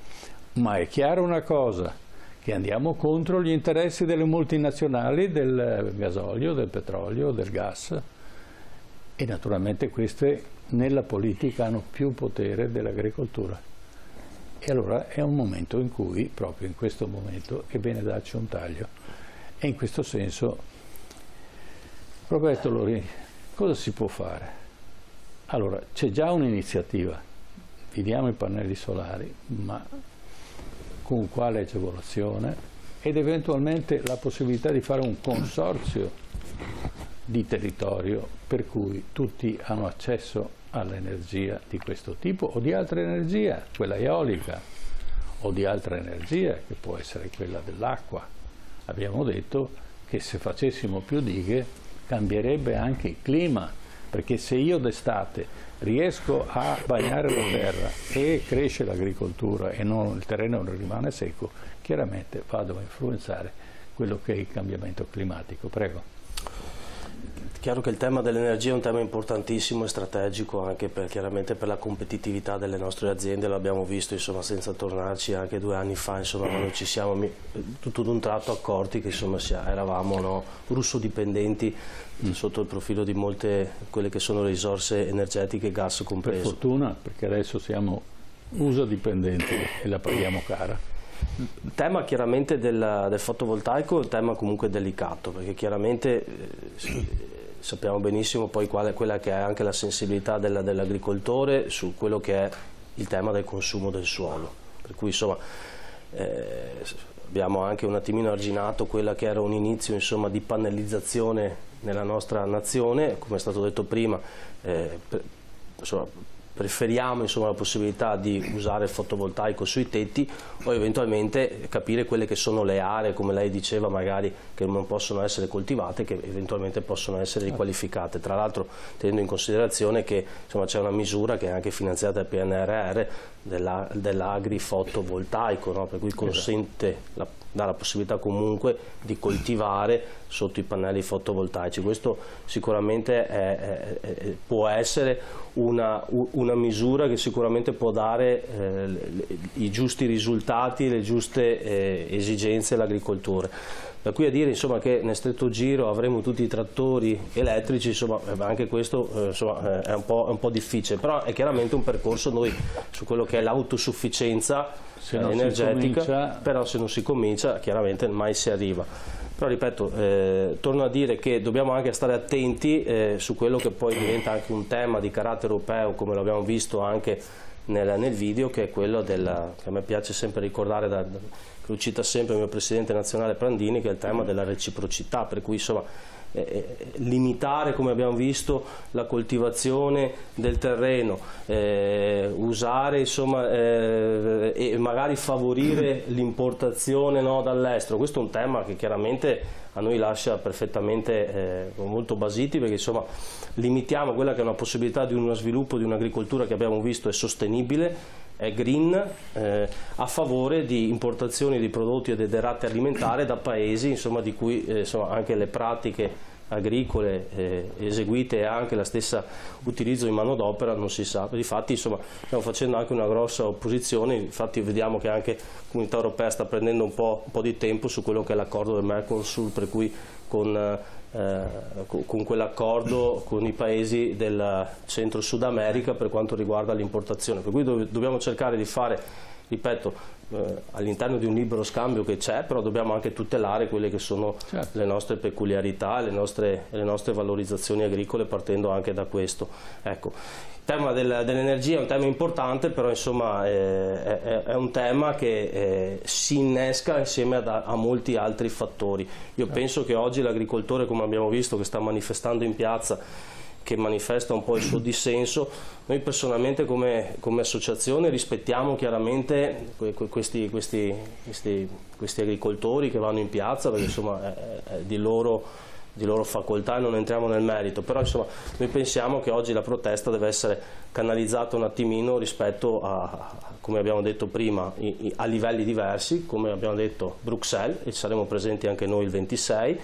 Ma è chiaro una cosa, che andiamo contro gli interessi delle multinazionali del gasolio, del petrolio, del gas, e naturalmente queste nella politica hanno più potere dell'agricoltura. E allora è un momento in cui, proprio in questo momento, è bene darci un taglio. E in questo senso, Roberto Lorini, cosa si può fare? Allora, c'è già un'iniziativa, vi diamo i pannelli solari, ma con quale agevolazione, ed eventualmente la possibilità di fare un consorzio di territorio per cui tutti hanno accesso all'energia di questo tipo o di altra energia, quella eolica, o di altra energia che può essere quella dell'acqua. Abbiamo detto che se facessimo più dighe cambierebbe anche il clima, perché se io d'estate riesco a bagnare la terra e cresce l'agricoltura e il terreno non rimane secco, chiaramente vado a influenzare quello che è il cambiamento climatico. Prego. Chiaro che il tema dell'energia è un tema importantissimo e strategico anche chiaramente per la competitività delle nostre aziende, l'abbiamo visto insomma, senza tornarci anche 2 anni fa, insomma, quando ci siamo tutto d'un tratto accorti che insomma, eravamo russodipendenti sotto il profilo di molte quelle che sono le risorse energetiche, gas compreso. Per fortuna, perché adesso siamo uso-dipendenti e la paghiamo cara. Il tema chiaramente del fotovoltaico è un tema comunque delicato, perché chiaramente sappiamo benissimo poi quella che è anche la sensibilità dell'agricoltore su quello che è il tema del consumo del suolo, per cui insomma abbiamo anche un attimino arginato quella che era un inizio insomma, di pannellizzazione nella nostra nazione, come è stato detto prima, insomma, preferiamo insomma, la possibilità di usare il fotovoltaico sui tetti o eventualmente capire quelle che sono le aree, come lei diceva, magari che non possono essere coltivate, che eventualmente possono essere riqualificate. Tra l'altro tenendo in considerazione che c'è una misura che è anche finanziata dal PNRR dell'agrifotovoltaico, no? Per cui consente, dà la possibilità comunque di coltivare sotto i pannelli fotovoltaici. Questo sicuramente può essere una misura che sicuramente può dare i giusti risultati, le giuste esigenze all'agricoltore. Da qui a dire insomma, che nel stretto giro avremo tutti i trattori elettrici, insomma, anche questo insomma, è un po' difficile, però è chiaramente un percorso noi su quello che è l'autosufficienza energetica, però se non si comincia chiaramente mai si arriva. Però ripeto, torno a dire che dobbiamo anche stare attenti su quello che poi diventa anche un tema di carattere europeo, come l'abbiamo visto anche nel video, che è quello che a me piace sempre ricordare, che lo cita sempre il mio presidente nazionale Prandini, che è il tema della reciprocità, per cui insomma limitare, come abbiamo visto, la coltivazione del terreno, usare insomma, e magari favorire l'importazione dall'estero. Questo è un tema che chiaramente a noi lascia perfettamente molto basiti, perché insomma limitiamo quella che è una possibilità di uno sviluppo di un'agricoltura che abbiamo visto è sostenibile, è green, a favore di importazioni di prodotti e derrate alimentari da paesi insomma, di cui insomma, anche le pratiche agricole eseguite e anche la stessa utilizzo di manodopera non si sa. Difatti insomma, stiamo facendo anche una grossa opposizione, infatti vediamo che anche la Comunità Europea sta prendendo un po' di tempo su quello che è l'accordo del Mercosur, per cui con quell'accordo con i paesi del centro-sud America per quanto riguarda l'importazione, per cui dobbiamo cercare di fare, ripeto, all'interno di un libero scambio che c'è, però dobbiamo anche tutelare quelle che sono le nostre peculiarità, le nostre valorizzazioni agricole, partendo anche da questo. Ecco. Il tema dell'energia è un tema importante, però insomma è un tema che si innesca insieme a molti altri fattori. Io penso che oggi l'agricoltore, come abbiamo visto, che sta manifestando in piazza, che manifesta un po' il suo dissenso. Noi personalmente come associazione rispettiamo chiaramente questi agricoltori che vanno in piazza, perché insomma è di loro facoltà e non entriamo nel merito, però insomma noi pensiamo che oggi la protesta deve essere canalizzata un attimino rispetto a, come abbiamo detto prima, a livelli diversi, come abbiamo detto Bruxelles, e saremo presenti anche noi il 26,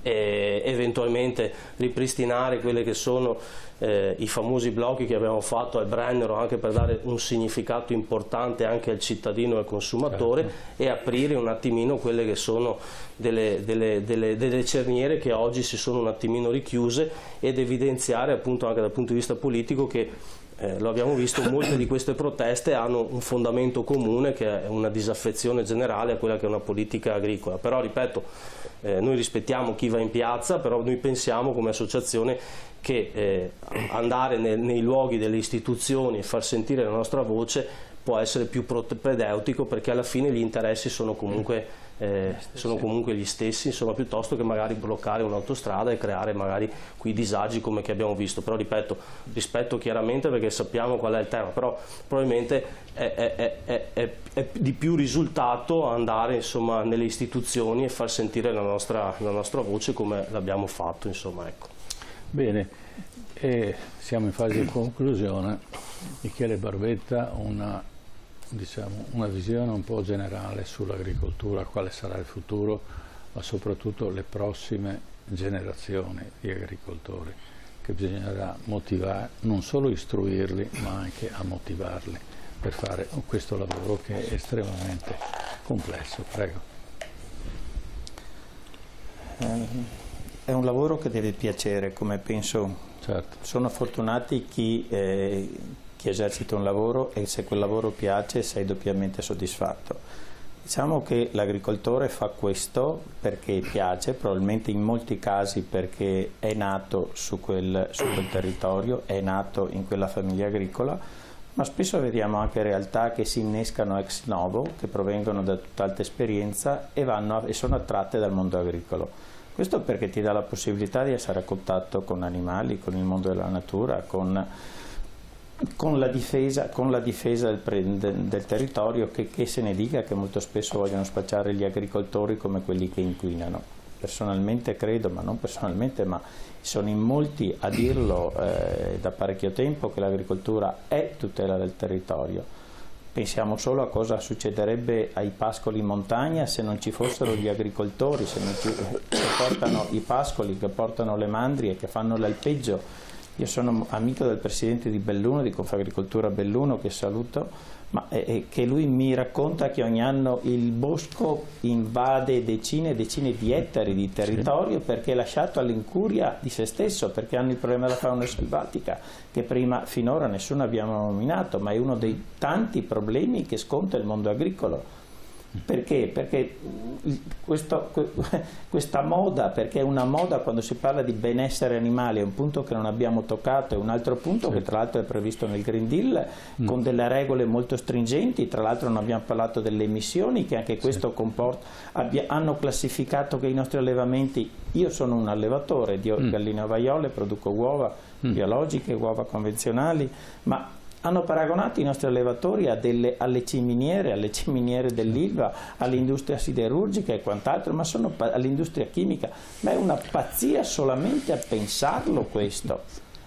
e eventualmente ripristinare quelli che sono i famosi blocchi che abbiamo fatto al Brennero, anche per dare un significato importante anche al cittadino e al consumatore, certo, e aprire un attimino quelle che sono delle cerniere che oggi si sono un attimino richiuse, ed evidenziare appunto anche dal punto di vista politico che lo abbiamo visto, molte di queste proteste hanno un fondamento comune, che è una disaffezione generale a quella che è una politica agricola. Però ripeto, noi rispettiamo chi va in piazza, però noi pensiamo come associazione che andare nei luoghi delle istituzioni e far sentire la nostra voce può essere più propedeutico, perché alla fine gli interessi sono comunque gli stessi, insomma, piuttosto che magari bloccare un'autostrada e creare magari quei disagi come che abbiamo visto. Però ripeto, rispetto chiaramente, perché sappiamo qual è il tema, però probabilmente è di più risultato andare, insomma, nelle istituzioni e far sentire la nostra voce come l'abbiamo fatto, insomma, ecco. Bene, siamo in fase di conclusione. Michele Barbetta, una visione un po' generale sull'agricoltura, quale sarà il futuro, ma soprattutto le prossime generazioni di agricoltori, che bisognerà motivare, non solo istruirli, ma anche a motivarli per fare questo lavoro che è estremamente complesso. Prego. È un lavoro che deve piacere, come penso. Certo. Sono fortunati chi esercita un lavoro, e se quel lavoro piace sei doppiamente soddisfatto. Diciamo che l'agricoltore fa questo perché piace, probabilmente in molti casi perché è nato su quel territorio, è nato in quella famiglia agricola, ma spesso vediamo anche realtà che si innescano ex novo, che provengono da tutt'altra esperienza e sono attratte dal mondo agricolo. Questo perché ti dà la possibilità di essere a contatto con animali, con il mondo della natura, con la difesa del territorio, che se ne dica, che molto spesso vogliono spacciare gli agricoltori come quelli che inquinano. Personalmente credo, ma non personalmente, ma sono in molti a dirlo da parecchio tempo, che l'agricoltura è tutela del territorio. Pensiamo solo a cosa succederebbe ai pascoli in montagna se non ci fossero gli agricoltori, che portano i pascoli, che portano le mandrie, che fanno l'alpeggio. Io sono amico del presidente di Belluno, di Confagricoltura Belluno, che saluto, ma che lui mi racconta che ogni anno il bosco invade decine e decine di ettari di territorio, sì, perché è lasciato all'incuria di se stesso, perché hanno il problema della fauna selvatica, che finora nessuno abbiamo nominato, ma è uno dei tanti problemi che sconta il mondo agricolo. Perché? Perché questa moda, perché è una moda quando si parla di benessere animale, è un punto che non abbiamo toccato, è un altro punto, sì, che tra l'altro è previsto nel Green Deal, con delle regole molto stringenti. Tra l'altro non abbiamo parlato delle emissioni, che anche questo, sì, comporta. Hanno classificato che i nostri allevamenti, io sono un allevatore di galline ovaiole, produco uova biologiche, uova convenzionali, ma hanno paragonato i nostri allevatori alle ciminiere dell'Ilva, all'industria siderurgica e quant'altro, ma all'industria chimica. Ma è una pazzia solamente a pensarlo questo.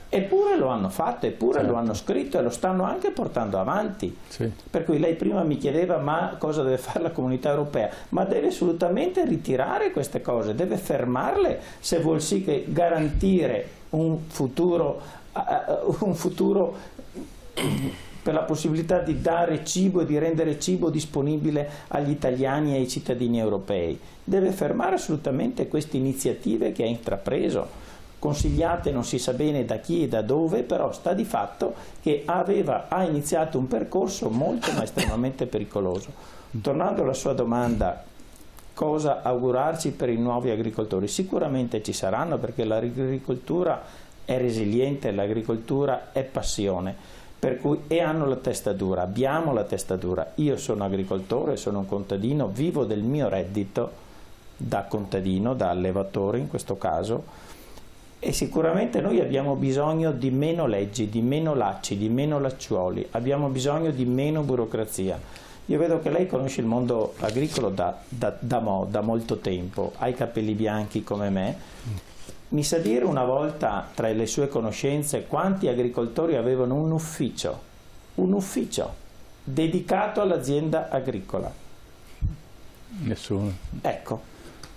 Eppure lo hanno fatto, eppure, certo, lo hanno scritto e lo stanno anche portando avanti. Sì. Per cui lei prima mi chiedeva ma cosa deve fare la Comunità Europea? Ma deve assolutamente ritirare queste cose, deve fermarle se vuol sì che garantire un futuro per la possibilità di dare cibo e di rendere cibo disponibile agli italiani e ai cittadini europei. Deve fermare assolutamente queste iniziative che ha intrapreso, consigliate non si sa bene da chi e da dove, però sta di fatto che ha iniziato un percorso molto ma estremamente pericoloso. Tornando alla sua domanda, cosa augurarci per i nuovi agricoltori? Sicuramente ci saranno, perché l'agricoltura è resiliente, l'agricoltura è passione. E hanno la testa dura, abbiamo la testa dura. Io sono agricoltore, sono un contadino, vivo del mio reddito da contadino, da allevatore in questo caso, E sicuramente noi abbiamo bisogno di meno leggi, di meno lacci, di meno lacciuoli, abbiamo bisogno di meno burocrazia. Io vedo che lei conosce il mondo agricolo da molto tempo, ha i capelli bianchi come me. Mi sa dire una volta, tra le sue conoscenze, quanti agricoltori avevano un ufficio dedicato all'azienda agricola? Nessuno. Ecco.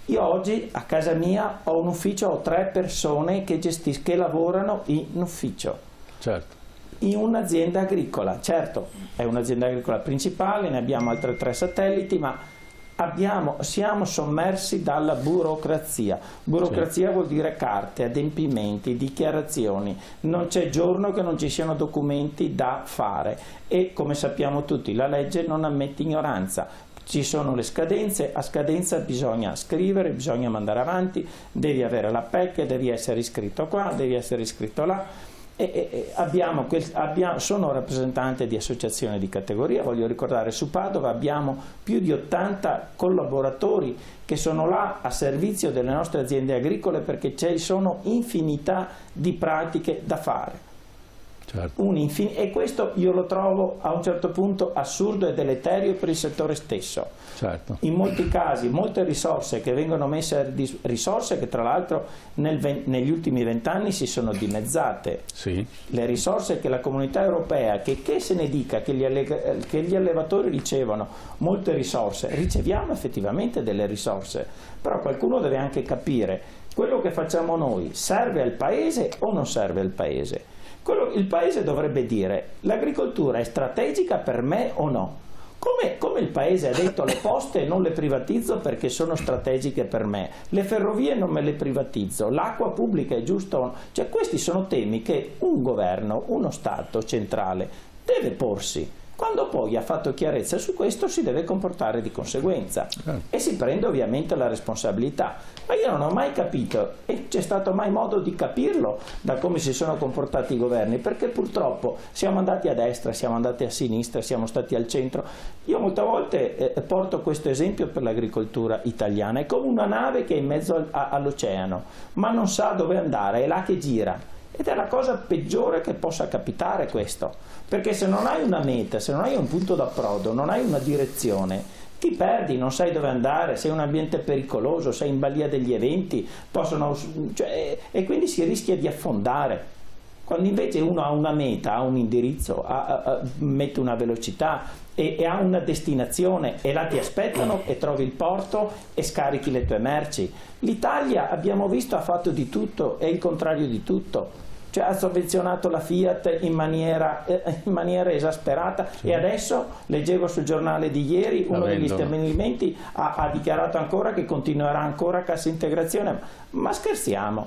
Io oggi a casa mia ho un ufficio, ho 3 persone che lavorano in ufficio. Certo. In un'azienda agricola. Certo, è un'azienda agricola principale, ne abbiamo altre 3 satelliti, ma siamo sommersi dalla burocrazia. Burocrazia sì. Vuol dire carte, adempimenti, dichiarazioni. Non c'è giorno che non ci siano documenti da fare e, come sappiamo tutti, la legge non ammette ignoranza. Ci sono le scadenze, a scadenza bisogna scrivere, bisogna mandare avanti, devi avere la PEC, devi essere iscritto qua, devi essere iscritto là. Sono rappresentante di associazioni di categoria, voglio ricordare su Padova abbiamo più di 80 collaboratori che sono là a servizio delle nostre aziende agricole perché ci sono infinità di pratiche da fare. Certo. E questo io lo trovo a un certo punto assurdo e deleterio per il settore stesso. Certo. In molti casi molte risorse che vengono messe, risorse che tra l'altro negli ultimi 20 anni si sono dimezzate. Sì. Le risorse che la comunità europea, che se ne dica che gli allevatori ricevono molte risorse, riceviamo effettivamente delle risorse, però qualcuno deve anche capire quello che facciamo noi serve al paese o non serve al paese. Il paese dovrebbe dire: l'agricoltura è strategica per me o no? Come il paese ha detto: le poste non le privatizzo perché sono strategiche per me, le ferrovie non me le privatizzo, l'acqua pubblica è giusto? Cioè, questi sono temi che un governo, uno Stato centrale deve porsi. Quando poi ha fatto chiarezza su questo si deve comportare di conseguenza e si prende ovviamente la responsabilità. Ma io non ho mai capito, e c'è stato mai modo di capirlo da come si sono comportati i governi, perché purtroppo siamo andati a destra, siamo andati a sinistra, siamo stati al centro. Io molte volte porto questo esempio per l'agricoltura italiana, è come una nave che è in mezzo all'oceano, ma non sa dove andare, è là che gira. Ed è la cosa peggiore che possa capitare questo, perché se non hai una meta, se non hai un punto d'approdo, non hai una direzione, ti perdi, non sai dove andare, sei in un ambiente pericoloso, sei in balia degli eventi, e quindi si rischia di affondare. Quando invece uno ha una meta, ha un indirizzo, mette una velocità e ha una destinazione e là ti aspettano e trovi il porto e scarichi le tue merci. L'Italia, abbiamo visto, ha fatto di tutto e il contrario di tutto. Cioè, ha sovvenzionato la Fiat in maniera esasperata e adesso, leggevo sul giornale di ieri, uno degli stabilimenti ha dichiarato ancora che continuerà ancora cassa integrazione. Ma scherziamo?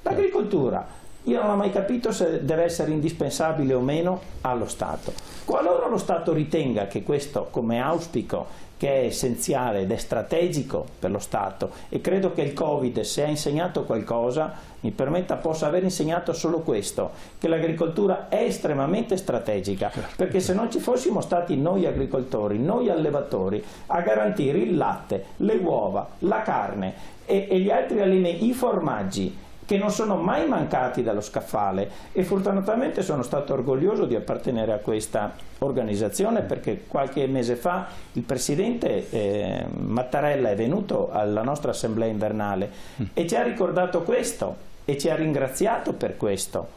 L'agricoltura, io non ho mai capito se deve essere indispensabile o meno allo Stato. Qualora lo Stato ritenga che questo, come auspico, che è essenziale ed è strategico per lo Stato, e credo che il Covid, se ha insegnato qualcosa, mi permetta, possa aver insegnato solo questo, che l'agricoltura è estremamente strategica, perché se non ci fossimo stati noi agricoltori, noi allevatori, a garantire il latte, le uova, la carne e gli altri alimenti, i formaggi, che non sono mai mancati dallo scaffale, e fortunatamente sono stato orgoglioso di appartenere a questa organizzazione, perché qualche mese fa il presidente Mattarella è venuto alla nostra assemblea invernale e ci ha ricordato questo e ci ha ringraziato per questo,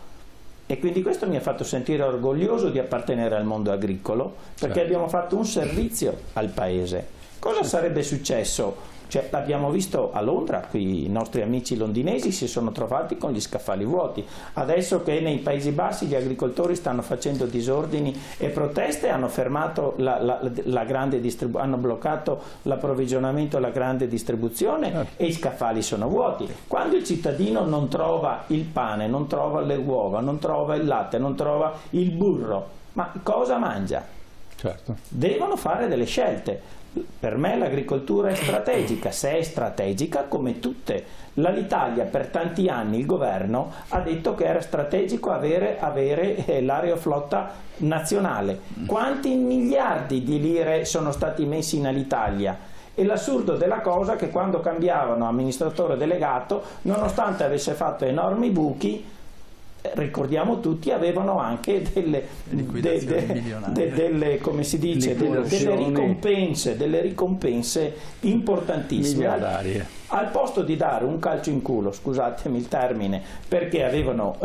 e quindi questo mi ha fatto sentire orgoglioso di appartenere al mondo agricolo, perché abbiamo fatto un servizio al paese. Cosa sarebbe successo? Cioè, l'abbiamo visto a Londra, qui i nostri amici londinesi si sono trovati con gli scaffali vuoti. Adesso che nei Paesi Bassi gli agricoltori stanno facendo disordini e proteste, hanno fermato hanno bloccato l'approvvigionamento e la grande distribuzione e i scaffali sono vuoti. Quando il cittadino non trova il pane, non trova le uova, non trova il latte, non trova il burro, ma cosa mangia? Certo. Devono fare delle scelte. Per me l'agricoltura è strategica, se è strategica come tutte. L'Italia per tanti anni, il governo ha detto che era strategico avere l'aeroflotta nazionale. Quanti miliardi di lire sono stati messi in Alitalia? E l'assurdo della cosa è che quando cambiavano amministratore delegato, nonostante avesse fatto enormi buchi, ricordiamo tutti, avevano anche delle come si dice, delle ricompense importantissime. Miliardarie. Al posto di dare un calcio in culo, scusatemi il termine, perché avevano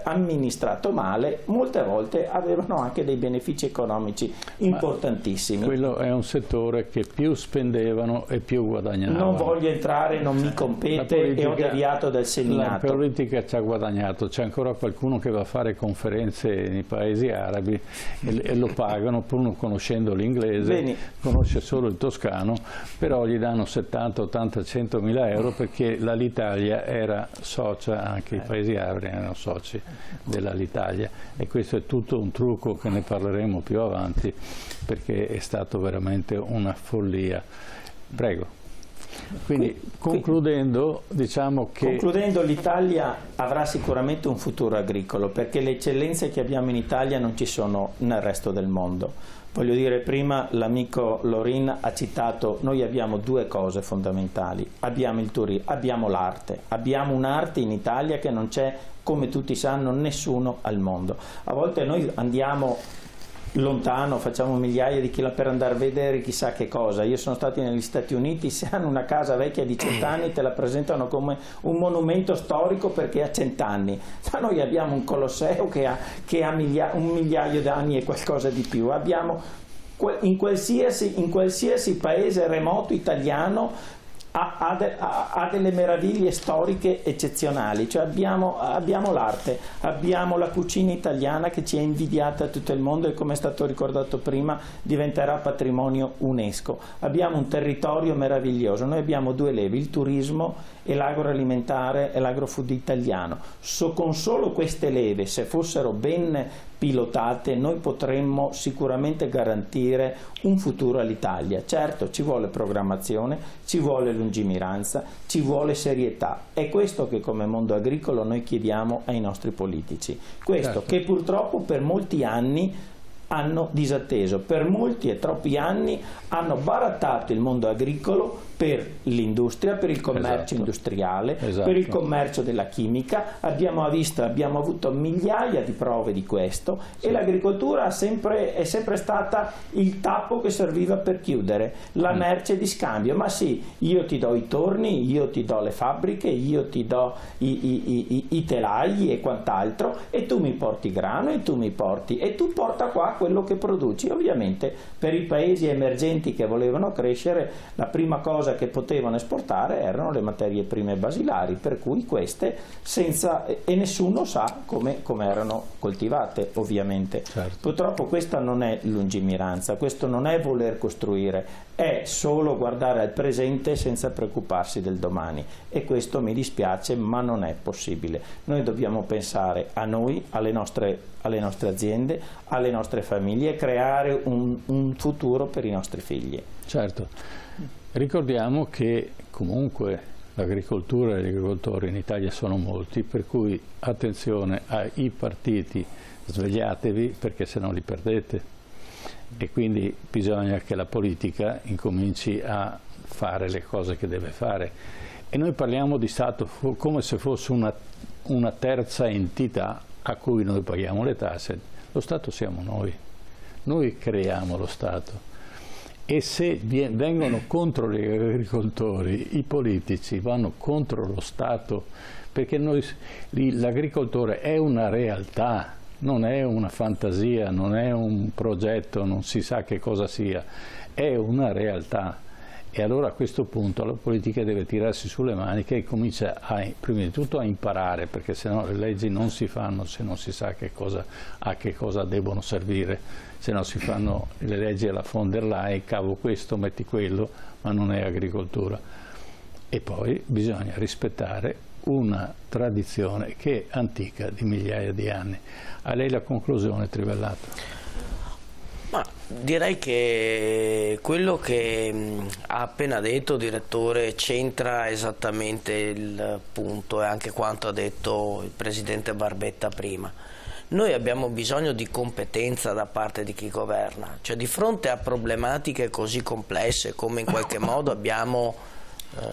amministrato male, molte volte avevano anche dei benefici economici importantissimi. Quello è un settore che più spendevano e più guadagnavano. Non voglio entrare, non mi compete e ho deviato dal seminato. La politica ci ha guadagnato, c'è ancora qualcuno che va a fare conferenze nei paesi arabi e lo pagano, pur non conoscendo l'inglese, conosce solo il toscano, però gli danno 70, 80, 100 mila euro perché l'Alitalia era socia, anche i paesi arabi erano soci dell'Alitalia, e questo è tutto un trucco che ne parleremo più avanti perché è stato veramente una follia. Prego. Quindi concludendo, diciamo che... Concludendo, l'Italia avrà sicuramente un futuro agricolo perché le eccellenze che abbiamo in Italia non ci sono nel resto del mondo. Voglio dire, prima l'amico Lorin ha citato, noi abbiamo due cose fondamentali, abbiamo il turismo, abbiamo l'arte, abbiamo un'arte in Italia che non c'è, come tutti sanno, nessuno al mondo. A volte noi andiamo lontano, facciamo migliaia di chilometri per andare a vedere chissà che cosa. Io sono stato negli Stati Uniti, se hanno una casa vecchia di 100 anni te la presentano come un monumento storico perché ha 100 anni. Ma noi abbiamo un Colosseo che ha un migliaio di anni e qualcosa di più. Abbiamo in qualsiasi paese remoto italiano ha delle meraviglie storiche eccezionali, cioè abbiamo l'arte, abbiamo la cucina italiana che ci è invidiata a tutto il mondo e, come è stato ricordato prima, diventerà patrimonio UNESCO. Abbiamo un territorio meraviglioso, noi abbiamo due leve, il turismo e l'agroalimentare e l'agrofood italiano. Con solo queste leve, se fossero ben pilotate, noi potremmo sicuramente garantire un futuro all'Italia. Certo, ci vuole programmazione, ci vuole lungimiranza, ci vuole serietà. È questo che come mondo agricolo noi chiediamo ai nostri politici. Questo certo. Che purtroppo per molti anni hanno disatteso, per molti e troppi anni hanno barattato il mondo agricolo per l'industria, per il commercio industriale, per il commercio della chimica. Abbiamo avuto migliaia di prove di questo e l'agricoltura è sempre stata il tappo che serviva per chiudere la merce di scambio. Ma sì, io ti do i torni, io ti do le fabbriche, io ti do i telai e quant'altro, e tu mi porti grano e tu porta qua quello che produci. Ovviamente per i paesi emergenti che volevano crescere, la prima cosa che potevano esportare erano le materie prime basilari, per cui queste e nessuno sa come erano coltivate, ovviamente. Certo. Purtroppo questa non è lungimiranza, questo non è voler costruire, è solo guardare al presente senza preoccuparsi del domani, e questo mi dispiace, ma non è possibile. Noi dobbiamo pensare a noi, alle nostre aziende, alle nostre famiglie, e creare un futuro per i nostri figli. Certo. Ricordiamo che comunque l'agricoltura e gli agricoltori in Italia sono molti, per cui attenzione ai partiti, svegliatevi perché se no li perdete, e quindi bisogna che la politica incominci a fare le cose che deve fare. E noi parliamo di Stato come se fosse una terza entità a cui noi paghiamo le tasse. Lo Stato siamo noi creiamo lo Stato. E se vengono contro gli agricoltori, i politici vanno contro lo Stato, perché l'agricoltore è una realtà, non è una fantasia, non è un progetto, non si sa che cosa sia, è una realtà. E allora a questo punto la politica deve tirarsi sulle maniche e comincia prima di tutto a imparare, perché sennò le leggi non si fanno se non si sa a che cosa devono servire, se no si fanno le leggi alla von der Leyen, cavo questo, metti quello, ma non è agricoltura. E poi bisogna rispettare una tradizione che è antica, di migliaia di anni. A lei la conclusione, Trivellato. Ma direi che quello che ha appena detto, direttore, c'entra esattamente il punto, e anche quanto ha detto il presidente Barbetta prima. Noi abbiamo bisogno di competenza da parte di chi governa, cioè di fronte a problematiche così complesse come in qualche modo abbiamo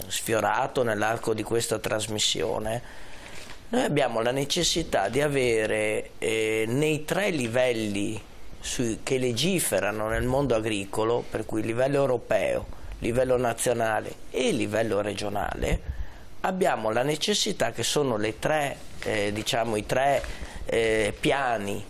sfiorato nell'arco di questa trasmissione, noi abbiamo la necessità di avere nei 3 livelli che legiferano nel mondo agricolo, per cui livello europeo, livello nazionale e livello regionale, abbiamo la necessità che sono le 3, diciamo i 3 piani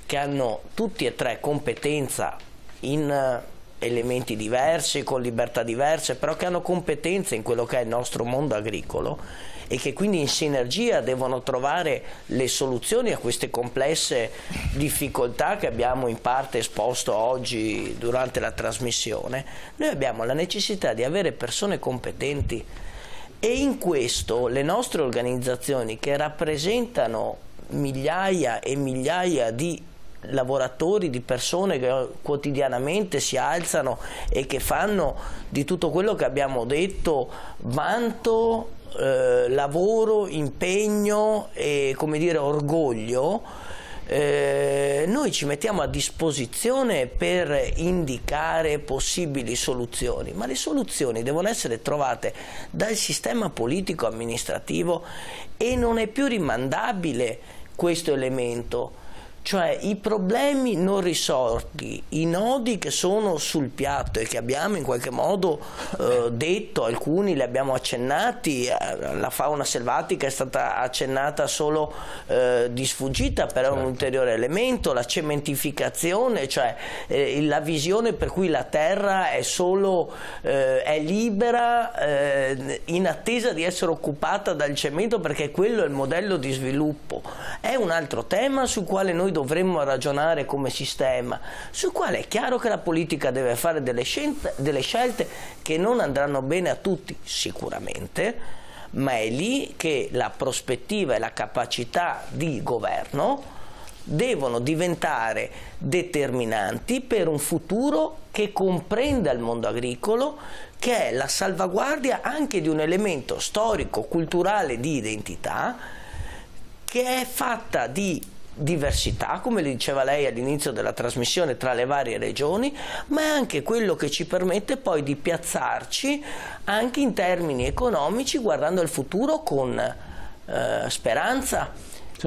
che hanno tutti e 3 competenza in elementi diversi, con libertà diverse, però che hanno competenze in quello che è il nostro mondo agricolo e che quindi in sinergia devono trovare le soluzioni a queste complesse difficoltà che abbiamo in parte esposto oggi durante la trasmissione. Noi abbiamo la necessità di avere persone competenti e in questo le nostre organizzazioni, che rappresentano migliaia e migliaia di lavoratori, di persone che quotidianamente si alzano e che fanno di tutto quello che abbiamo detto vanto, lavoro, impegno e, come dire, orgoglio, noi ci mettiamo a disposizione per indicare possibili soluzioni, ma le soluzioni devono essere trovate dal sistema politico amministrativo e non è più rimandabile questo elemento. Cioè i problemi non risolti, i nodi che sono sul piatto e che abbiamo in qualche modo detto, alcuni li abbiamo accennati, la fauna selvatica è stata accennata solo di sfuggita, però è un ulteriore elemento, la cementificazione, cioè la visione per cui la terra è solo è libera in attesa di essere occupata dal cemento, perché quello è il modello di sviluppo. È un altro tema sul quale noi dovremmo ragionare come sistema, sul quale è chiaro che la politica deve fare delle scelte che non andranno bene a tutti, sicuramente, ma è lì che la prospettiva e la capacità di governo devono diventare determinanti per un futuro che comprenda il mondo agricolo, che è la salvaguardia anche di un elemento storico, culturale, di identità, che è fatta di diversità, come le diceva lei all'inizio della trasmissione, tra le varie regioni, ma è anche quello che ci permette poi di piazzarci anche in termini economici, guardando al futuro con speranza,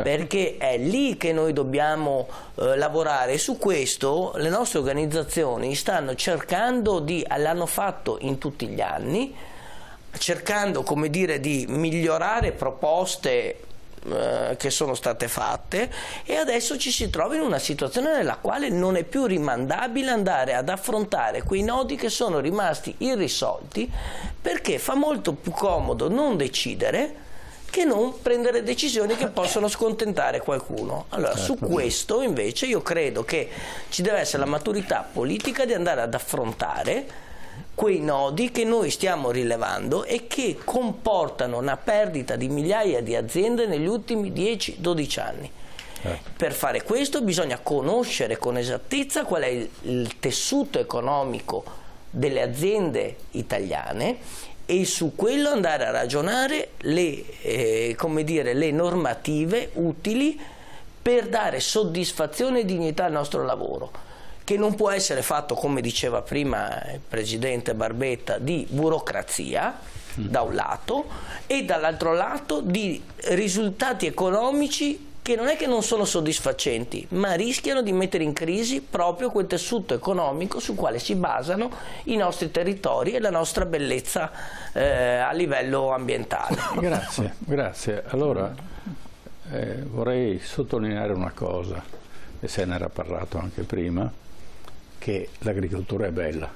perché è lì che noi dobbiamo lavorare. E su questo le nostre organizzazioni stanno cercando l'hanno fatto in tutti gli anni, cercando, come dire, di migliorare proposte che sono state fatte, e adesso ci si trova in una situazione nella quale non è più rimandabile andare ad affrontare quei nodi che sono rimasti irrisolti, perché fa molto più comodo non decidere che non prendere decisioni che possono scontentare qualcuno. Allora, su questo invece io credo che ci deve essere la maturità politica di andare ad affrontare quei nodi che noi stiamo rilevando e che comportano una perdita di migliaia di aziende negli ultimi 10-12 anni. Per fare questo bisogna conoscere con esattezza qual è il tessuto economico delle aziende italiane e su quello andare a ragionare come dire, le normative utili per dare soddisfazione e dignità al nostro lavoro, che non può essere fatto, come diceva prima il Presidente Barbetta, di burocrazia da un lato, e dall'altro lato di risultati economici che non è che non sono soddisfacenti, ma rischiano di mettere in crisi proprio quel tessuto economico sul quale si basano i nostri territori e la nostra bellezza a livello ambientale. Grazie. Allora vorrei sottolineare una cosa, e se ne era parlato anche prima, che l'agricoltura è bella,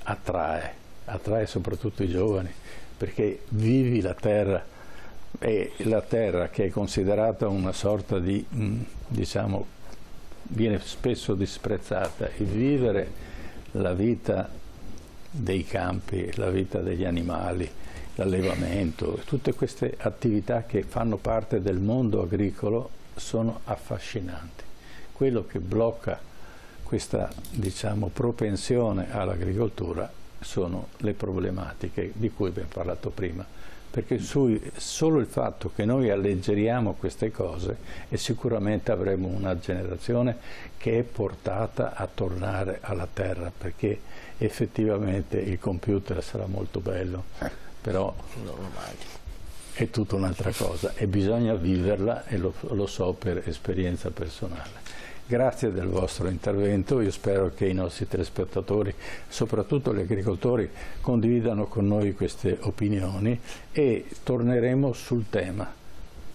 attrae soprattutto i giovani, perché vivi la terra, e la terra, che è considerata una sorta di, diciamo, viene spesso disprezzata, il vivere la vita dei campi, la vita degli animali, l'allevamento, tutte queste attività che fanno parte del mondo agricolo sono affascinanti. Quello che blocca questa, diciamo, propensione all'agricoltura sono le problematiche di cui abbiamo parlato prima, perché solo il fatto che noi alleggeriamo queste cose e sicuramente avremo una generazione che è portata a tornare alla terra, perché effettivamente il computer sarà molto bello, però è tutta un'altra cosa e bisogna viverla, e lo so per esperienza personale. Grazie del vostro intervento, io spero che i nostri telespettatori, soprattutto gli agricoltori, condividano con noi queste opinioni e torneremo sul tema.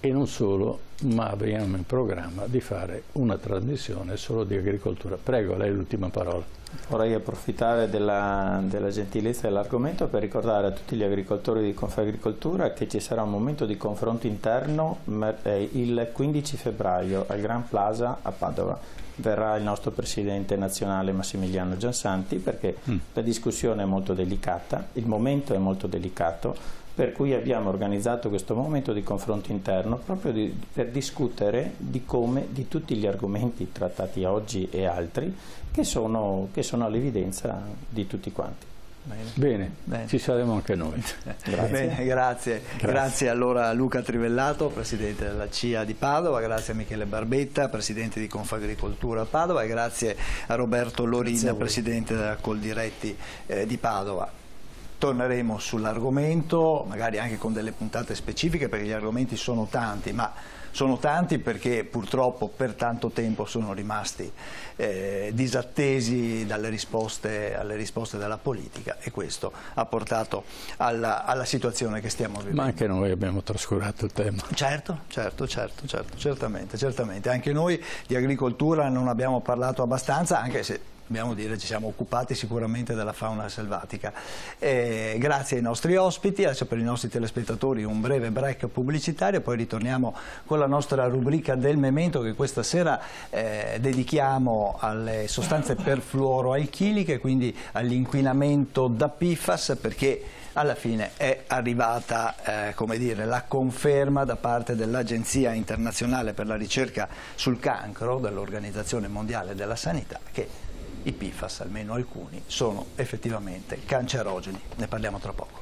E non solo, ma abbiamo in programma di fare una trasmissione solo di agricoltura. Prego, lei l'ultima parola. Vorrei approfittare della gentilezza dell'argomento per ricordare a tutti gli agricoltori di Confagricoltura che ci sarà un momento di confronto interno il 15 febbraio al Gran Plaza a Padova. Verrà il nostro presidente nazionale Massimiliano Giansanti, perché la discussione è molto delicata, il momento è molto delicato, per cui abbiamo organizzato questo momento di confronto interno proprio per discutere di tutti gli argomenti trattati oggi e altri che sono all'evidenza di tutti quanti. Bene, ci saremo anche noi. Grazie. Bene, grazie allora a Luca Trivellato, presidente della CIA di Padova, grazie a Michele Barbetta, presidente di Confagricoltura Padova, e grazie a Roberto Lorin, presidente della Coldiretti di Padova. Torneremo sull'argomento, magari anche con delle puntate specifiche, perché gli argomenti sono tanti, ma sono tanti perché purtroppo per tanto tempo sono rimasti disattesi alle risposte della politica, e questo ha portato alla situazione che stiamo vivendo. Ma anche noi abbiamo trascurato il tema. Certo, certamente. Anche noi di agricoltura non abbiamo parlato abbastanza, anche se dobbiamo dire ci siamo occupati sicuramente della fauna selvatica. Grazie ai nostri ospiti. Adesso per i nostri telespettatori un breve break pubblicitario, poi ritorniamo con la nostra rubrica del memento che questa sera dedichiamo alle sostanze perfluoroalchiliche, quindi all'inquinamento da PFAS, perché alla fine è arrivata la conferma da parte dell'Agenzia internazionale per la ricerca sul cancro dell'Organizzazione Mondiale della Sanità che i PFAS, almeno alcuni, sono effettivamente cancerogeni. Ne parliamo tra poco.